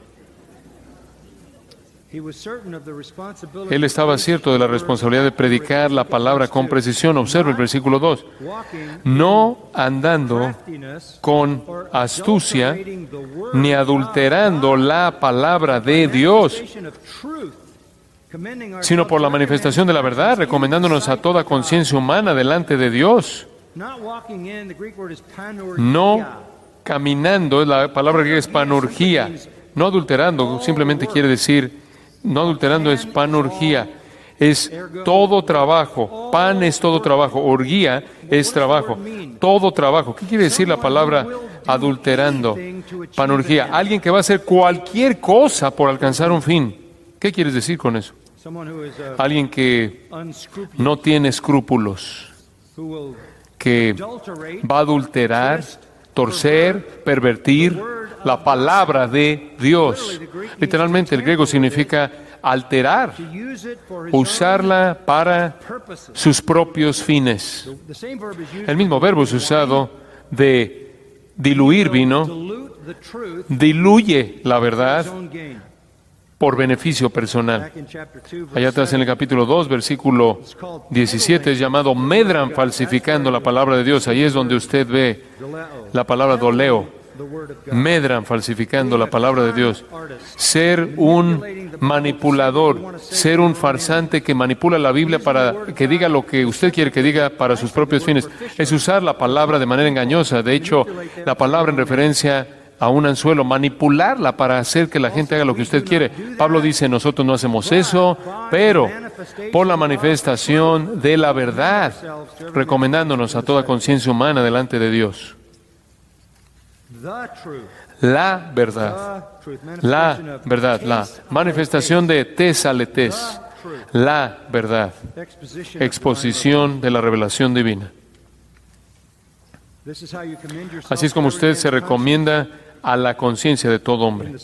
Él estaba cierto de la responsabilidad de predicar la palabra con precisión. Observe el versículo 2. No andando con astucia ni adulterando la palabra de Dios, sino por la manifestación de la verdad, recomendándonos a toda conciencia humana delante de Dios. No caminando, la palabra griega es panurgía. No adulterando, simplemente quiere decir, no adulterando es panurgía. Es todo trabajo. Pan es todo trabajo. Orgía es trabajo. Todo trabajo. ¿Qué quiere decir la palabra adulterando? Panurgía. Alguien que va a hacer cualquier cosa por alcanzar un fin. ¿Qué quieres decir con eso? Alguien que no tiene escrúpulos, que va a adulterar, torcer, pervertir la palabra de Dios. Literalmente el griego significa alterar, usarla para sus propios fines. El mismo verbo es usado de diluir vino, diluye la verdad por beneficio personal. Allá atrás en el capítulo 2, versículo 17, es llamado medran falsificando la palabra de Dios. Ahí es donde usted ve la palabra doleo. Medran falsificando la palabra de Dios. Ser un manipulador, ser un farsante que manipula la Biblia para que diga lo que usted quiere que diga para sus propios fines. Es usar la palabra de manera engañosa. De hecho, la palabra en referencia a un anzuelo, manipularla para hacer que la gente haga lo que usted quiere. Pablo dice, nosotros no hacemos eso, pero por la manifestación de la verdad, recomendándonos a toda conciencia humana delante de Dios. La verdad, la manifestación de tesaletes, la verdad, exposición de la revelación divina. Así es como usted se recomienda a la conciencia de todo hombre,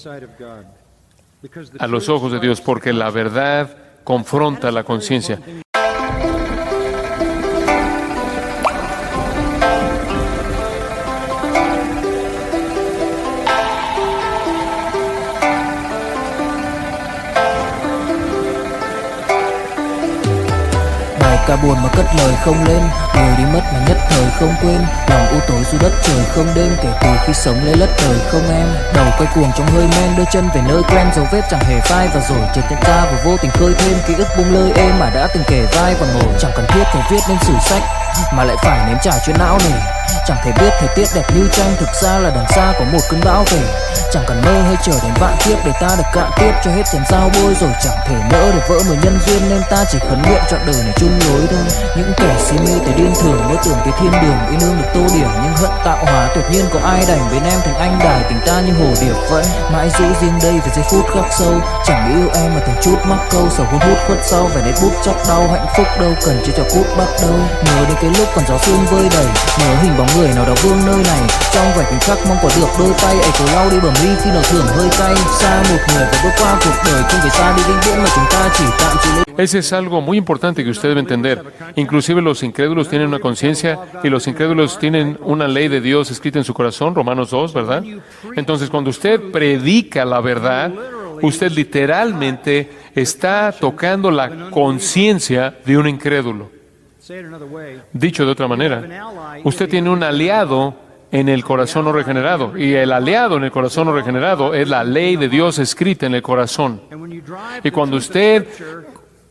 a los ojos de Dios, porque la verdad confronta la conciencia. Ca buồn mà cất lời không lên, người đi mất mà nhất thời không quên, lòng u tối dù đất trời không đêm, kể từ khi sống lấy lất đời không em. Đầu quay cuồng trong hơi men, đưa chân về nơi quen, dấu vết chẳng hề phai, và rồi chợt nhận ra và vô tình khơi thêm ký ức bung lơi êm mà đã từng kể vai và ngồi. Chẳng cần thiết phải viết nên sử sách mà lại phải nếm trải chuyện não nề. Chẳng thể biết thời tiết đẹp như tranh, thực ra là đằng xa có một cơn bão về. Chẳng cần mơ hay chờ đến vạn kiếp để ta được cạn tiếp cho hết tiền giao bôi. Rồi chẳng thể nỡ để vỡ nổi nhân duyên, nên ta chỉ khấn nguyện trọn đời này chung lối thôi. Những kẻ si mê tới điên thường mơ tưởng tới thiên đường, yêu nương được tô điểm nhưng hận tạo hóa. Tuyệt nhiên có ai đành bên em thành anh đài, tình ta như hồ điệp vẫn mãi giữ riêng đây về giây phút khắc sâu. Chẳng yêu em mà từng chút mắc câu, sầu hôn hút khuất sau vẻ nét bút chắc đau. Hạnh phúc đâu cần chưa cho cút bắt đầu. Nhớ đến cái lúc còn gió sương vơi đầy, nhớ hình bóng người nào đó vương nơi này. Trong vẻ khoảnh khắc mong có được đôi tay ấy cố lau đi bầm ly khi nào thường hơi cay. Xa một người và bước qua cuộc đời không phải xa đi vĩnh viễn mà chúng ta chỉ tạm chịu. Ese es algo muy importante que usted debe entender. Inclusive los incrédulos tienen una conciencia y los incrédulos tienen una ley de Dios escrita en su corazón, Romanos 2, ¿verdad? Entonces, cuando usted predica la verdad, usted literalmente está tocando la conciencia de un incrédulo. Dicho de otra manera, usted tiene un aliado en el corazón no regenerado, y el aliado en el corazón no regenerado es la ley de Dios escrita en el corazón. Y cuando usted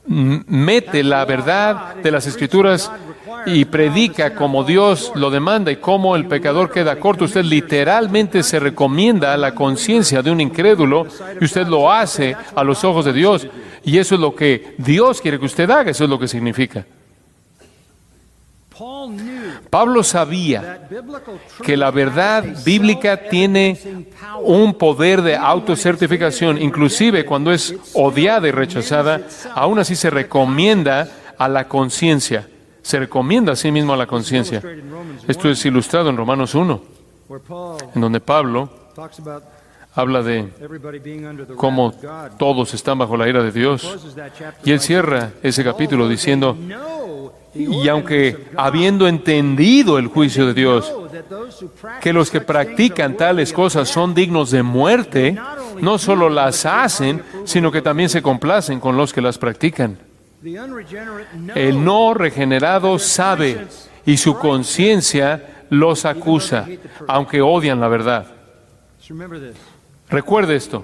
mete la verdad de las Escrituras y predica como Dios lo demanda y como el pecador queda corto, usted literalmente se recomienda a la conciencia de un incrédulo y usted lo hace a los ojos de Dios. Y eso es lo que Dios quiere que usted haga, eso es lo que significa. Pablo sabía que la verdad bíblica tiene un poder de autocertificación, inclusive cuando es odiada y rechazada, aún así se recomienda a la conciencia, se recomienda a sí mismo a la conciencia. Esto es ilustrado en Romanos 1, en donde Pablo habla de cómo todos están bajo la ira de Dios. Y él cierra ese capítulo diciendo: y aunque habiendo entendido el juicio de Dios, que los que practican tales cosas son dignos de muerte, no solo las hacen, sino que también se complacen con los que las practican. El no regenerado sabe y su conciencia los acusa, aunque odian la verdad. Recuerde esto,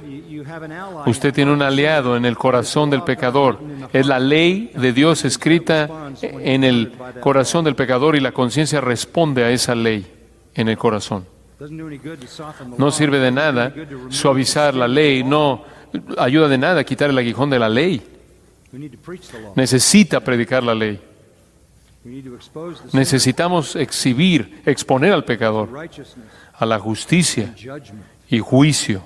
usted tiene un aliado en el corazón del pecador. Es la ley de Dios escrita en el corazón del pecador y la conciencia responde a esa ley en el corazón. No sirve de nada suavizar la ley, no ayuda de nada quitar el aguijón de la ley. Necesita predicar la ley. Necesitamos exponer al pecador a la justicia y juicio.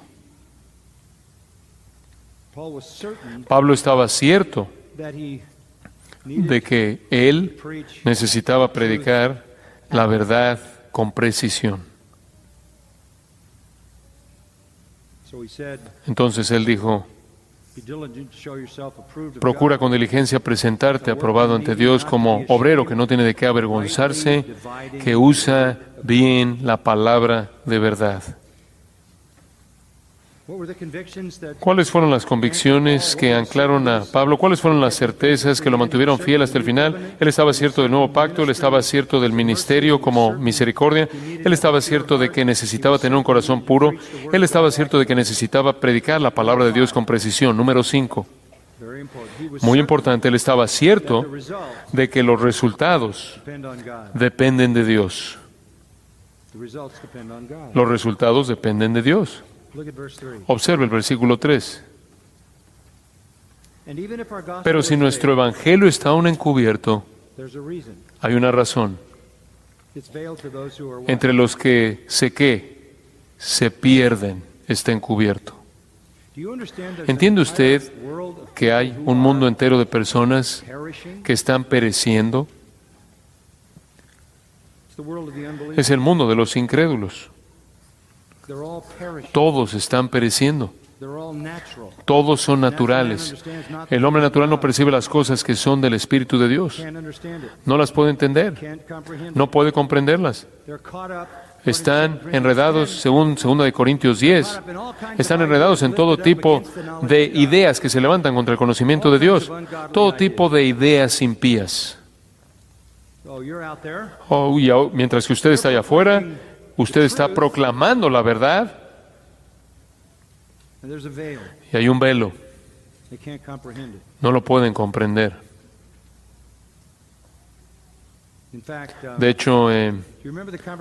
Pablo estaba cierto de que él necesitaba predicar la verdad con precisión. Entonces él dijo: procura con diligencia presentarte aprobado ante Dios como obrero que no tiene de qué avergonzarse, que usa bien la palabra de verdad. ¿Cuáles fueron las convicciones que anclaron a Pablo? ¿Cuáles fueron las certezas que lo mantuvieron fiel hasta el final? Él estaba cierto del nuevo pacto, él estaba cierto del ministerio como misericordia, él estaba cierto de que necesitaba tener un corazón puro, él estaba cierto de que necesitaba predicar la palabra de Dios con precisión. Número 5. Muy importante, él estaba cierto de que los resultados dependen de Dios. Los resultados dependen de Dios. Observe el versículo 3. Pero si nuestro evangelio está aún encubierto, hay una razón. Entre los que se pierden, está encubierto. ¿Entiende usted que hay un mundo entero de personas que están pereciendo? Es el mundo de los incrédulos. Todos están pereciendo. Todos son naturales. El hombre natural no percibe las cosas que son del Espíritu de Dios. No las puede entender. No puede comprenderlas. Están enredados, según 2 Corintios 10, están enredados en todo tipo de ideas que se levantan contra el conocimiento de Dios. Todo tipo de ideas impías. Mientras que usted está allá afuera, usted está proclamando la verdad y hay un velo. No lo pueden comprender. De hecho,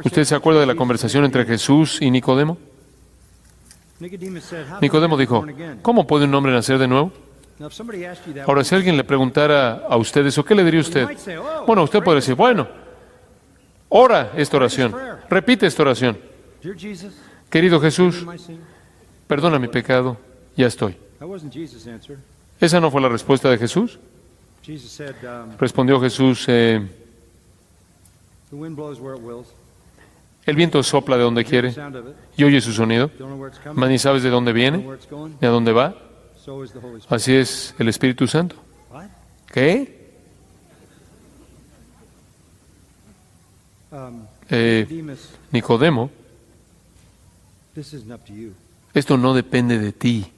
¿usted se acuerda de la conversación entre Jesús y Nicodemo? Nicodemo dijo, ¿cómo puede un hombre nacer de nuevo? Ahora, si alguien le preguntara a usted eso, ¿qué le diría usted? Bueno, usted puede decir, bueno, ora esta oración, repite esta oración. Querido Jesús, perdona mi pecado, ya estoy. ¿Esa no fue la respuesta de Jesús? Respondió Jesús, el viento sopla de donde quiere y oye su sonido, mas ni sabes de dónde viene ni a dónde va. Así es el Espíritu Santo. ¿Qué? Nicodemo, esto no depende de ti.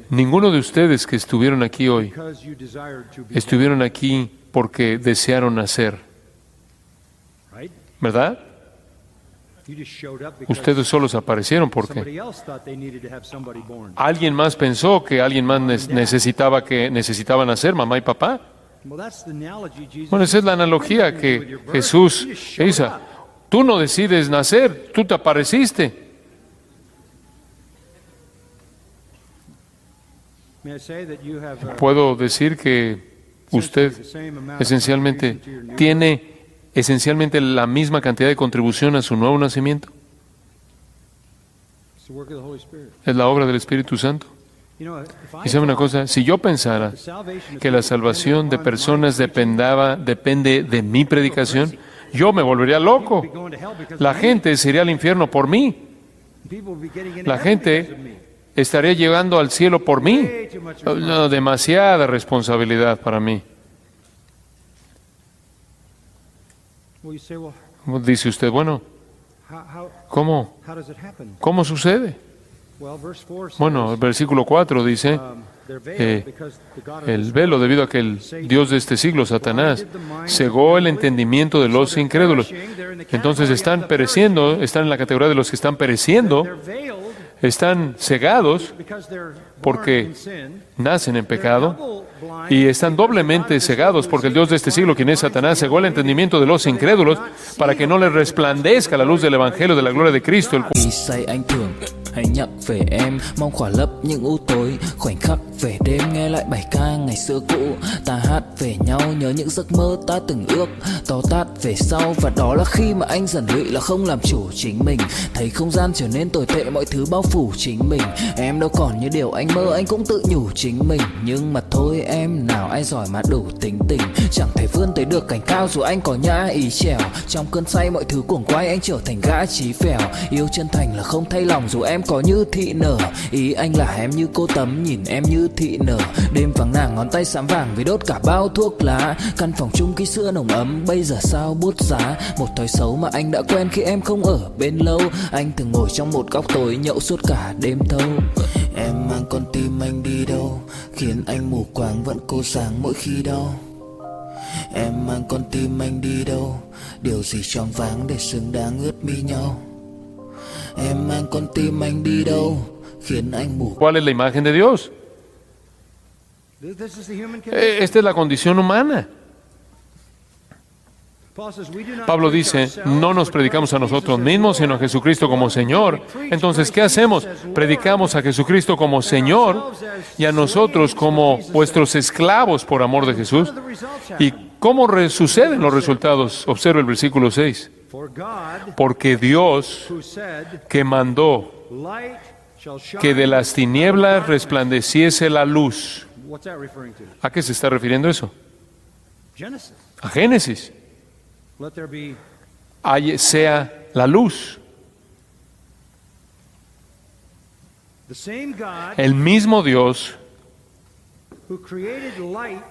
Ninguno de ustedes que estuvieron aquí hoy estuvieron aquí porque desearon nacer, ¿verdad? Ustedes solos aparecieron porque alguien más pensó que alguien más necesitaba nacer, mamá y papá. Bueno, esa es la analogía que Jesús hizo. Tú no decides nacer, tú te apareciste. Puedo decir que usted esencialmente tiene la misma cantidad de contribución a su nuevo nacimiento. Es la obra del Espíritu Santo. Y sabe una cosa, si yo pensara que la salvación de personas depende de mi predicación, yo me volvería loco. La gente se iría al infierno por mí. La gente estaría llegando al cielo por mí. No, demasiada responsabilidad para mí. Dice usted, bueno, ¿cómo sucede? Bueno, el versículo 4 dice, el velo, debido a que el Dios de este siglo, Satanás, cegó el entendimiento de los incrédulos. Entonces están pereciendo, están en la categoría de los que están pereciendo, están cegados porque nacen en pecado y están doblemente cegados porque el Dios de este siglo, quien es Satanás, cegó el entendimiento de los incrédulos para que no les resplandezca la luz del Evangelio de la gloria de Cristo, el hãy nhắc về em, mong khỏa lấp những u tối, khoảnh khắc về đêm nghe lại bài ca ngày xưa cũ. Ta hát về nhau nhớ những giấc mơ ta từng ước, to tát về sau và đó là khi mà anh dần lụy là không làm chủ chính mình, thấy không gian trở nên tồi tệ, mọi thứ bao phủ chính mình. Em đâu còn như điều anh mơ, anh cũng tự nhủ chính mình, nhưng mà thôi em, nào ai giỏi mà đủ tính tình, chẳng thể vươn tới được cảnh cao dù anh có nhã ý trèo. Trong cơn say mọi thứ cuồng quay, anh trở thành gã chí phèo, yêu chân thành là không thay lòng dù em có như thị nở. Ý anh là em như cô tấm, nhìn em như thị nở. Đêm vắng nàng ngón tay xám vàng vì đốt cả bao thuốc lá. Căn phòng chung ký sữa nồng ấm, bây giờ sao bút giá. Một thói xấu mà anh đã quen khi em không ở bên lâu. Anh thường ngồi trong một góc tối nhậu suốt cả đêm thâu. Em mang con tim anh đi đâu, khiến anh mù quáng vẫn cô sáng mỗi khi đau. Em mang con tim anh đi đâu, điều gì choáng váng để xứng đáng ướt mi nhau. Em mang con tim anh đi đâu, khiến anh mù. ¿Cuál es la imagen de Dios? Esta es la condición humana. Pablo dice, no nos predicamos a nosotros mismos, sino a Jesucristo como Señor. Entonces, ¿qué hacemos? Predicamos a Jesucristo como Señor y a nosotros como vuestros esclavos por amor de Jesús. ¿Y cómo suceden los resultados? Observa el versículo 6. Porque Dios, que mandó que de las tinieblas resplandeciese la luz. ¿A qué se está refiriendo eso? A Génesis. Sea la luz. El mismo Dios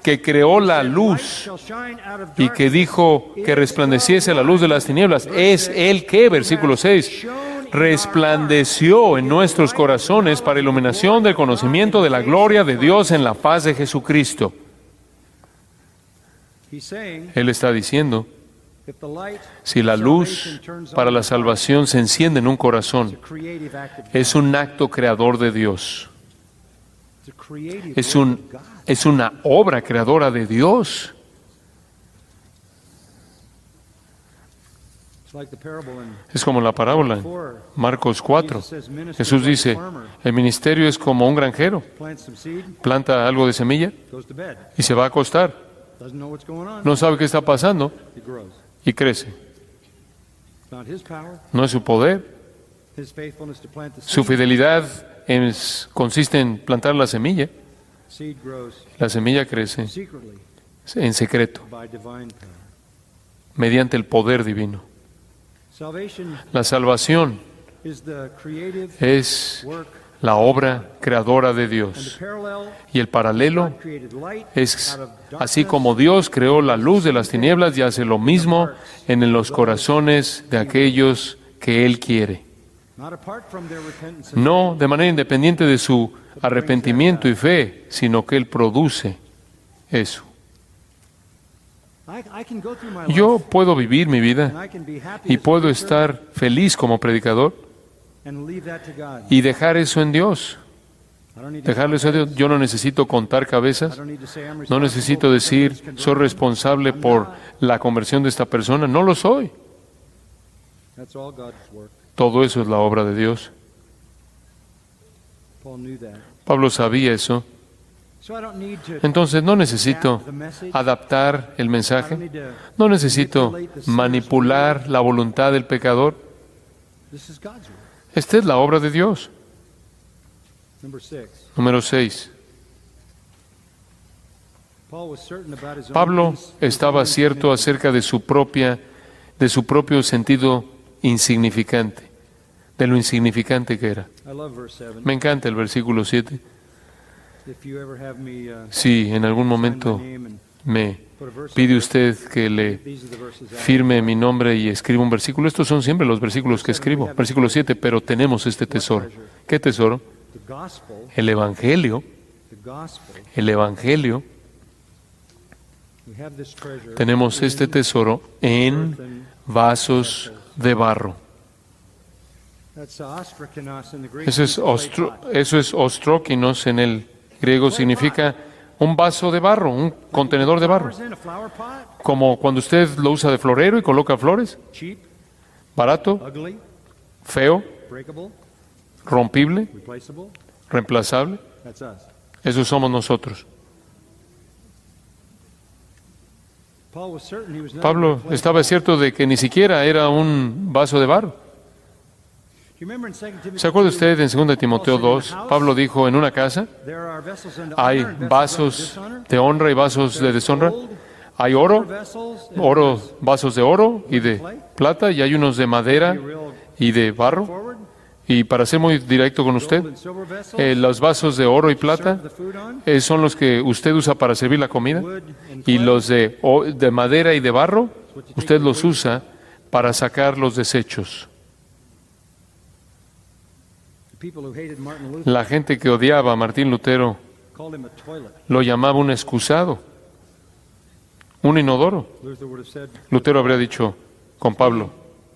que creó la luz y que dijo que resplandeciese la luz de las tinieblas, es el que, versículo 6, resplandeció en nuestros corazones para iluminación del conocimiento de la gloria de Dios en la faz de Jesucristo. Él está diciendo, si la luz para la salvación se enciende en un corazón, es un acto creador de Dios. Es una obra creadora de Dios. Es como la parábola en Marcos 4. Jesús dice, el ministerio es como un granjero. Planta algo de semilla y se va a acostar. No sabe qué está pasando y crece. No es su poder. Su fidelidad consiste en plantar la semilla. La semilla crece en secreto, mediante el poder divino. La salvación es la obra creadora de Dios. Y el paralelo es así como Dios creó la luz de las tinieblas y hace lo mismo en los corazones de aquellos que Él quiere. No de manera independiente de su arrepentimiento y fe, sino que Él produce eso. Yo puedo vivir mi vida y puedo estar feliz como predicador y dejar eso en Dios. Dejarlo eso en Dios. Yo no necesito contar cabezas, no necesito decir, soy responsable por la conversión de esta persona. No lo soy. Todo eso es la obra de Dios. Pablo sabía eso. Entonces no necesito adaptar el mensaje, no necesito manipular la voluntad del pecador. Esta es la obra de Dios. Número 6. Pablo estaba cierto acerca de su propio sentido insignificante, de lo insignificante que era. Me encanta el versículo 7. Si en algún momento me pide usted que le firme mi nombre y escriba un versículo, estos son siempre los versículos que escribo. Versículo 7, pero tenemos este tesoro. ¿Qué tesoro? El Evangelio. El Evangelio. Tenemos este tesoro en vasos de barro. Eso es ostrókinos en el griego, significa un vaso de barro, un contenedor de barro. Como cuando usted lo usa de florero y coloca flores. Barato, feo, rompible, reemplazable. Eso somos nosotros. Pablo estaba cierto de que ni siquiera era un vaso de barro. ¿Se acuerda usted en 2 Timoteo 2? Pablo dijo, en una casa hay vasos de honra y vasos de deshonra. Hay vasos de oro y de plata, y hay unos de madera y de barro. Y para ser muy directo con usted, los vasos de oro y plata son los que usted usa para servir la comida, y los de madera y de barro, usted los usa para sacar los desechos. La gente que odiaba a Martín Lutero lo llamaba un excusado, un inodoro. Lutero habría dicho con Pablo,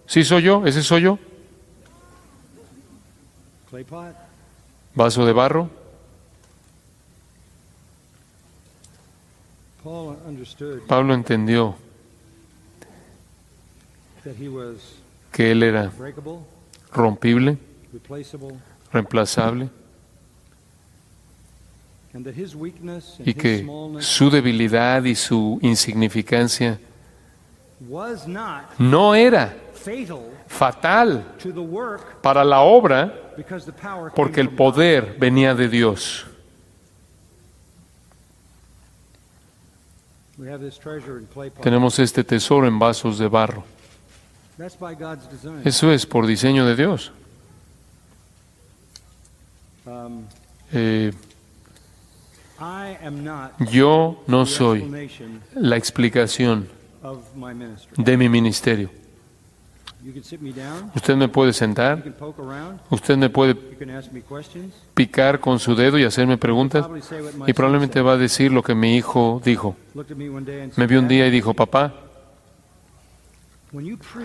¿sí soy yo? ¿Ese soy yo? Vaso de barro. Pablo entendió que él era rompible, reemplazable, y que su debilidad y su insignificancia no era fatal para la obra, porque el poder venía de Dios. Tenemos este tesoro en vasos de barro. Eso es por diseño de Dios. Yo no soy la explicación de mi ministerio. Usted me puede sentar, usted me puede picar con su dedo y hacerme preguntas, y probablemente va a decir lo que mi hijo dijo. Me vio un día y dijo, papá,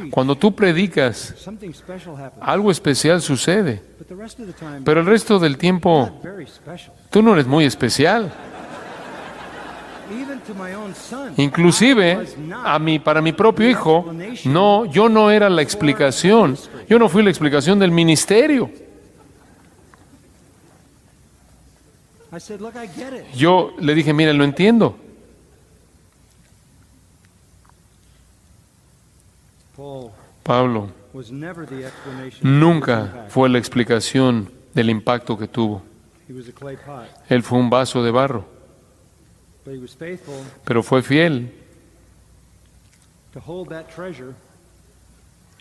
cuando tú predicas, algo especial sucede, pero el resto del tiempo tú no eres muy especial. Inclusive, para mi propio hijo, yo no era la explicación. Yo no fui la explicación del ministerio. Yo le dije, mira, lo entiendo. Pablo nunca fue la explicación del impacto que tuvo. Él fue un vaso de barro, pero fue fiel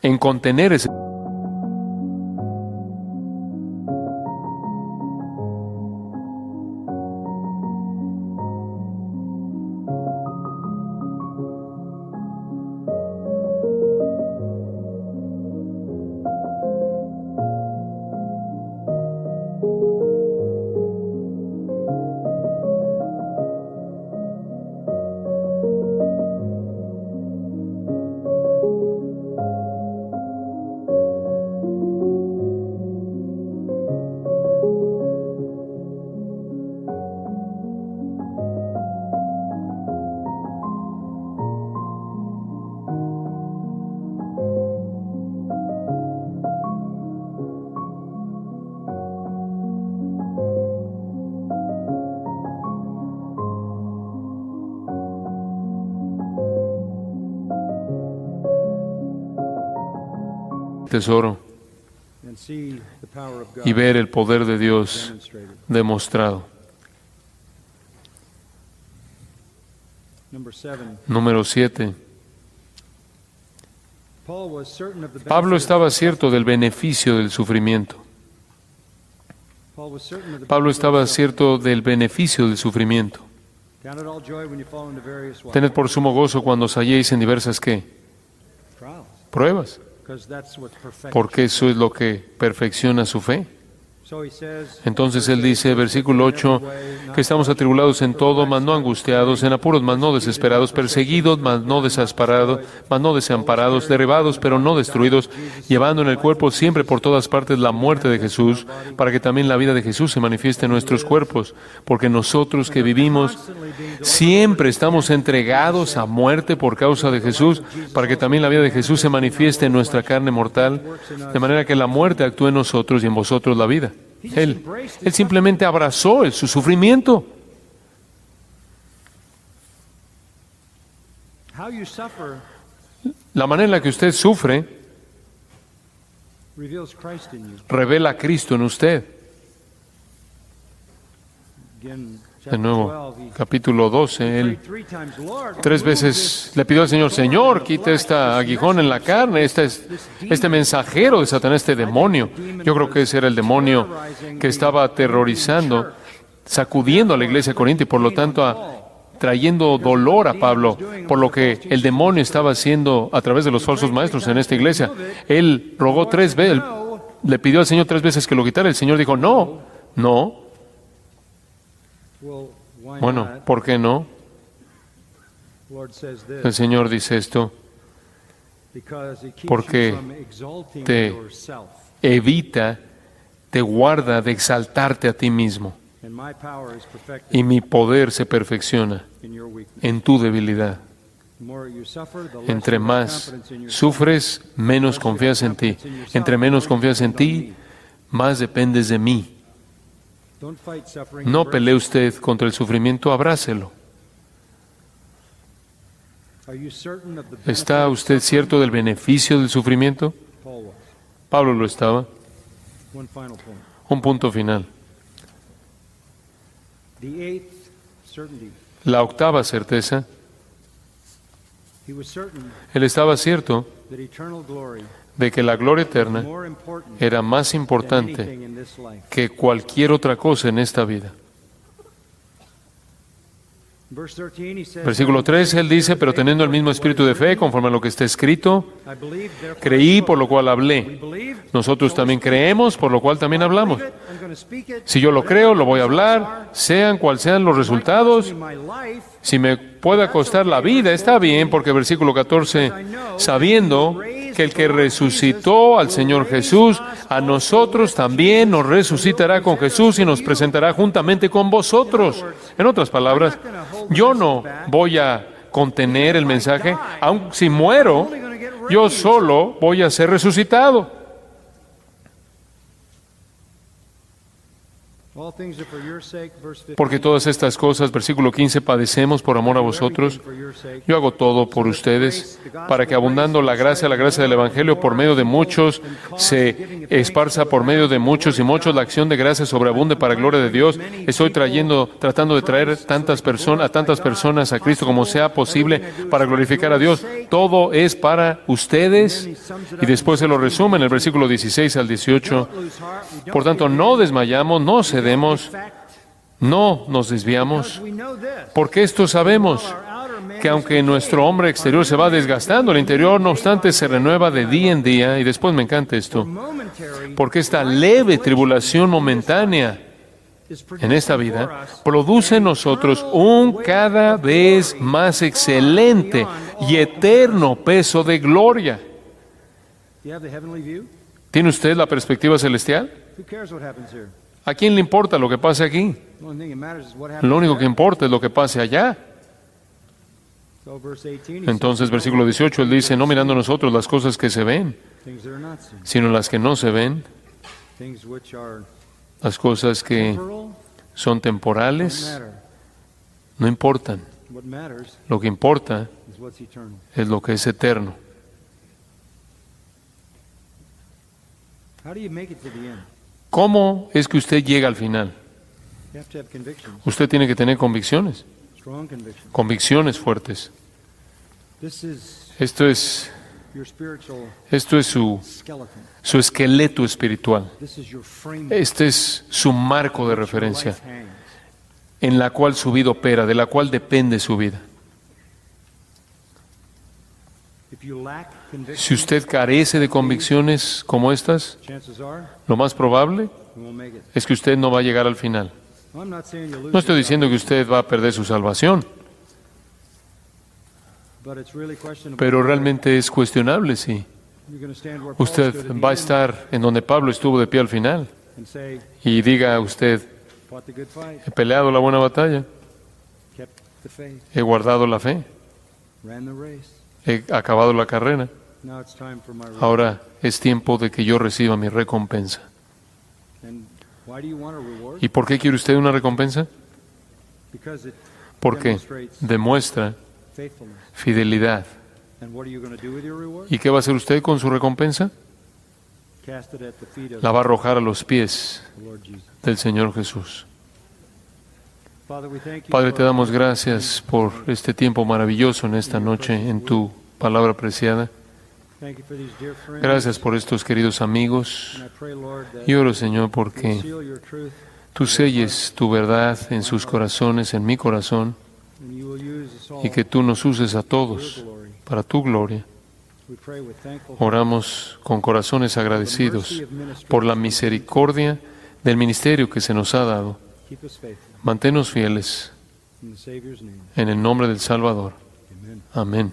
en contener ese tesoro y ver el poder de Dios demostrado. Número 7. Pablo estaba cierto del beneficio del sufrimiento. Pablo estaba cierto del beneficio del sufrimiento. Tened por sumo gozo cuando os halléis en diversas ¿qué? Pruebas. Porque eso es lo que perfecciona su fe. Entonces él dice, versículo 8, que estamos atribulados en todo, mas no angustiados, en apuros, mas no desesperados, perseguidos, mas no desamparados, derribados, pero no destruidos, llevando en el cuerpo siempre por todas partes la muerte de Jesús, para que también la vida de Jesús se manifieste en nuestros cuerpos, porque nosotros que vivimos siempre estamos entregados a muerte por causa de Jesús, para que también la vida de Jesús se manifieste en nuestra carne mortal, de manera que la muerte actúe en nosotros y en vosotros la vida. Él simplemente abrazó su sufrimiento. La manera en la que usted sufre revela a Cristo en usted. De nuevo, capítulo 12, él 3 veces le pidió al Señor, Señor, quita este aguijón en la carne, este mensajero de Satanás, este demonio. Yo creo que ese era el demonio que estaba aterrorizando, sacudiendo a la iglesia de Corinto y por lo tanto trayendo dolor a Pablo por lo que el demonio estaba haciendo a través de los falsos maestros en esta iglesia. Él rogó 3 veces, le pidió al Señor 3 veces que lo quitara. El Señor dijo, no. Bueno, ¿por qué no? El Señor dice esto porque te evita, te guarda de exaltarte a ti mismo. Y mi poder se perfecciona en tu debilidad. Entre más sufres, menos confías en ti. Entre menos confías en ti, más dependes de mí. No pelee usted contra el sufrimiento, abrácelo. ¿Está usted cierto del beneficio del sufrimiento? Pablo lo estaba. Un punto final. La 8ª certeza. Él estaba cierto de que la gloria eterna era más importante que cualquier otra cosa en esta vida. Versículo 3, él dice, pero teniendo el mismo espíritu de fe, conforme a lo que está escrito, creí, por lo cual hablé. Nosotros también creemos, por lo cual también hablamos. Si yo lo creo, lo voy a hablar, sean cuales sean los resultados. Si me puede costar la vida, está bien, porque versículo 14, sabiendo que el que resucitó al Señor Jesús, a nosotros también nos resucitará con Jesús y nos presentará juntamente con vosotros. En otras palabras, yo no voy a contener el mensaje, aun si muero, yo solo voy a ser resucitado. Porque todas estas cosas, versículo 15, padecemos por amor a vosotros. Yo hago todo por ustedes, para que abundando la gracia del Evangelio por medio de muchos, se esparza por medio de muchos y muchos la acción de gracia sobreabunde para gloria de Dios. Estoy tratando de traer a tantas personas a Cristo como sea posible para glorificar a Dios. Todo es para ustedes. Y después se lo resume en el versículo 16 al 18. Por tanto, no desmayamos, no cedemos, no nos desviamos, porque esto sabemos, que aunque nuestro hombre exterior se va desgastando, el interior, no obstante, se renueva de día en día. Y después me encanta esto, porque esta leve tribulación momentánea en esta vida produce en nosotros un cada vez más excelente y eterno peso de gloria. ¿Tiene usted la perspectiva celestial? ¿A quién le importa lo que pase aquí? Lo único que importa es lo que pase allá. Entonces, versículo 18, él dice, no mirando nosotros las cosas que se ven, sino las que no se ven, las cosas que son temporales, no importan. Lo que importa es lo que es eterno. ¿Cómo es que usted llega al final? Usted tiene que tener convicciones, convicciones fuertes. Esto es su esqueleto espiritual. Este es su marco de referencia en la cual su vida opera, de la cual depende su vida. Si usted carece de convicciones como estas, lo más probable es que usted no va a llegar al final. No estoy diciendo que usted va a perder su salvación, pero realmente es cuestionable si usted va a estar en donde Pablo estuvo de pie al final y diga usted, he peleado la buena batalla, he guardado la fe, he acabado la carrera. Ahora es tiempo de que yo reciba mi recompensa. ¿Y por qué quiere usted una recompensa? Porque demuestra fidelidad. ¿Y qué va a hacer usted con su recompensa? La va a arrojar a los pies del Señor Jesús. Padre, te damos gracias por este tiempo maravilloso en esta noche, en tu palabra preciada. Gracias por estos queridos amigos. Y oro, Señor, porque tú selles tu verdad en sus corazones, en mi corazón, y que tú nos uses a todos para tu gloria. Oramos con corazones agradecidos por la misericordia del ministerio que se nos ha dado. Manténnos fieles en el nombre del Salvador. Amén.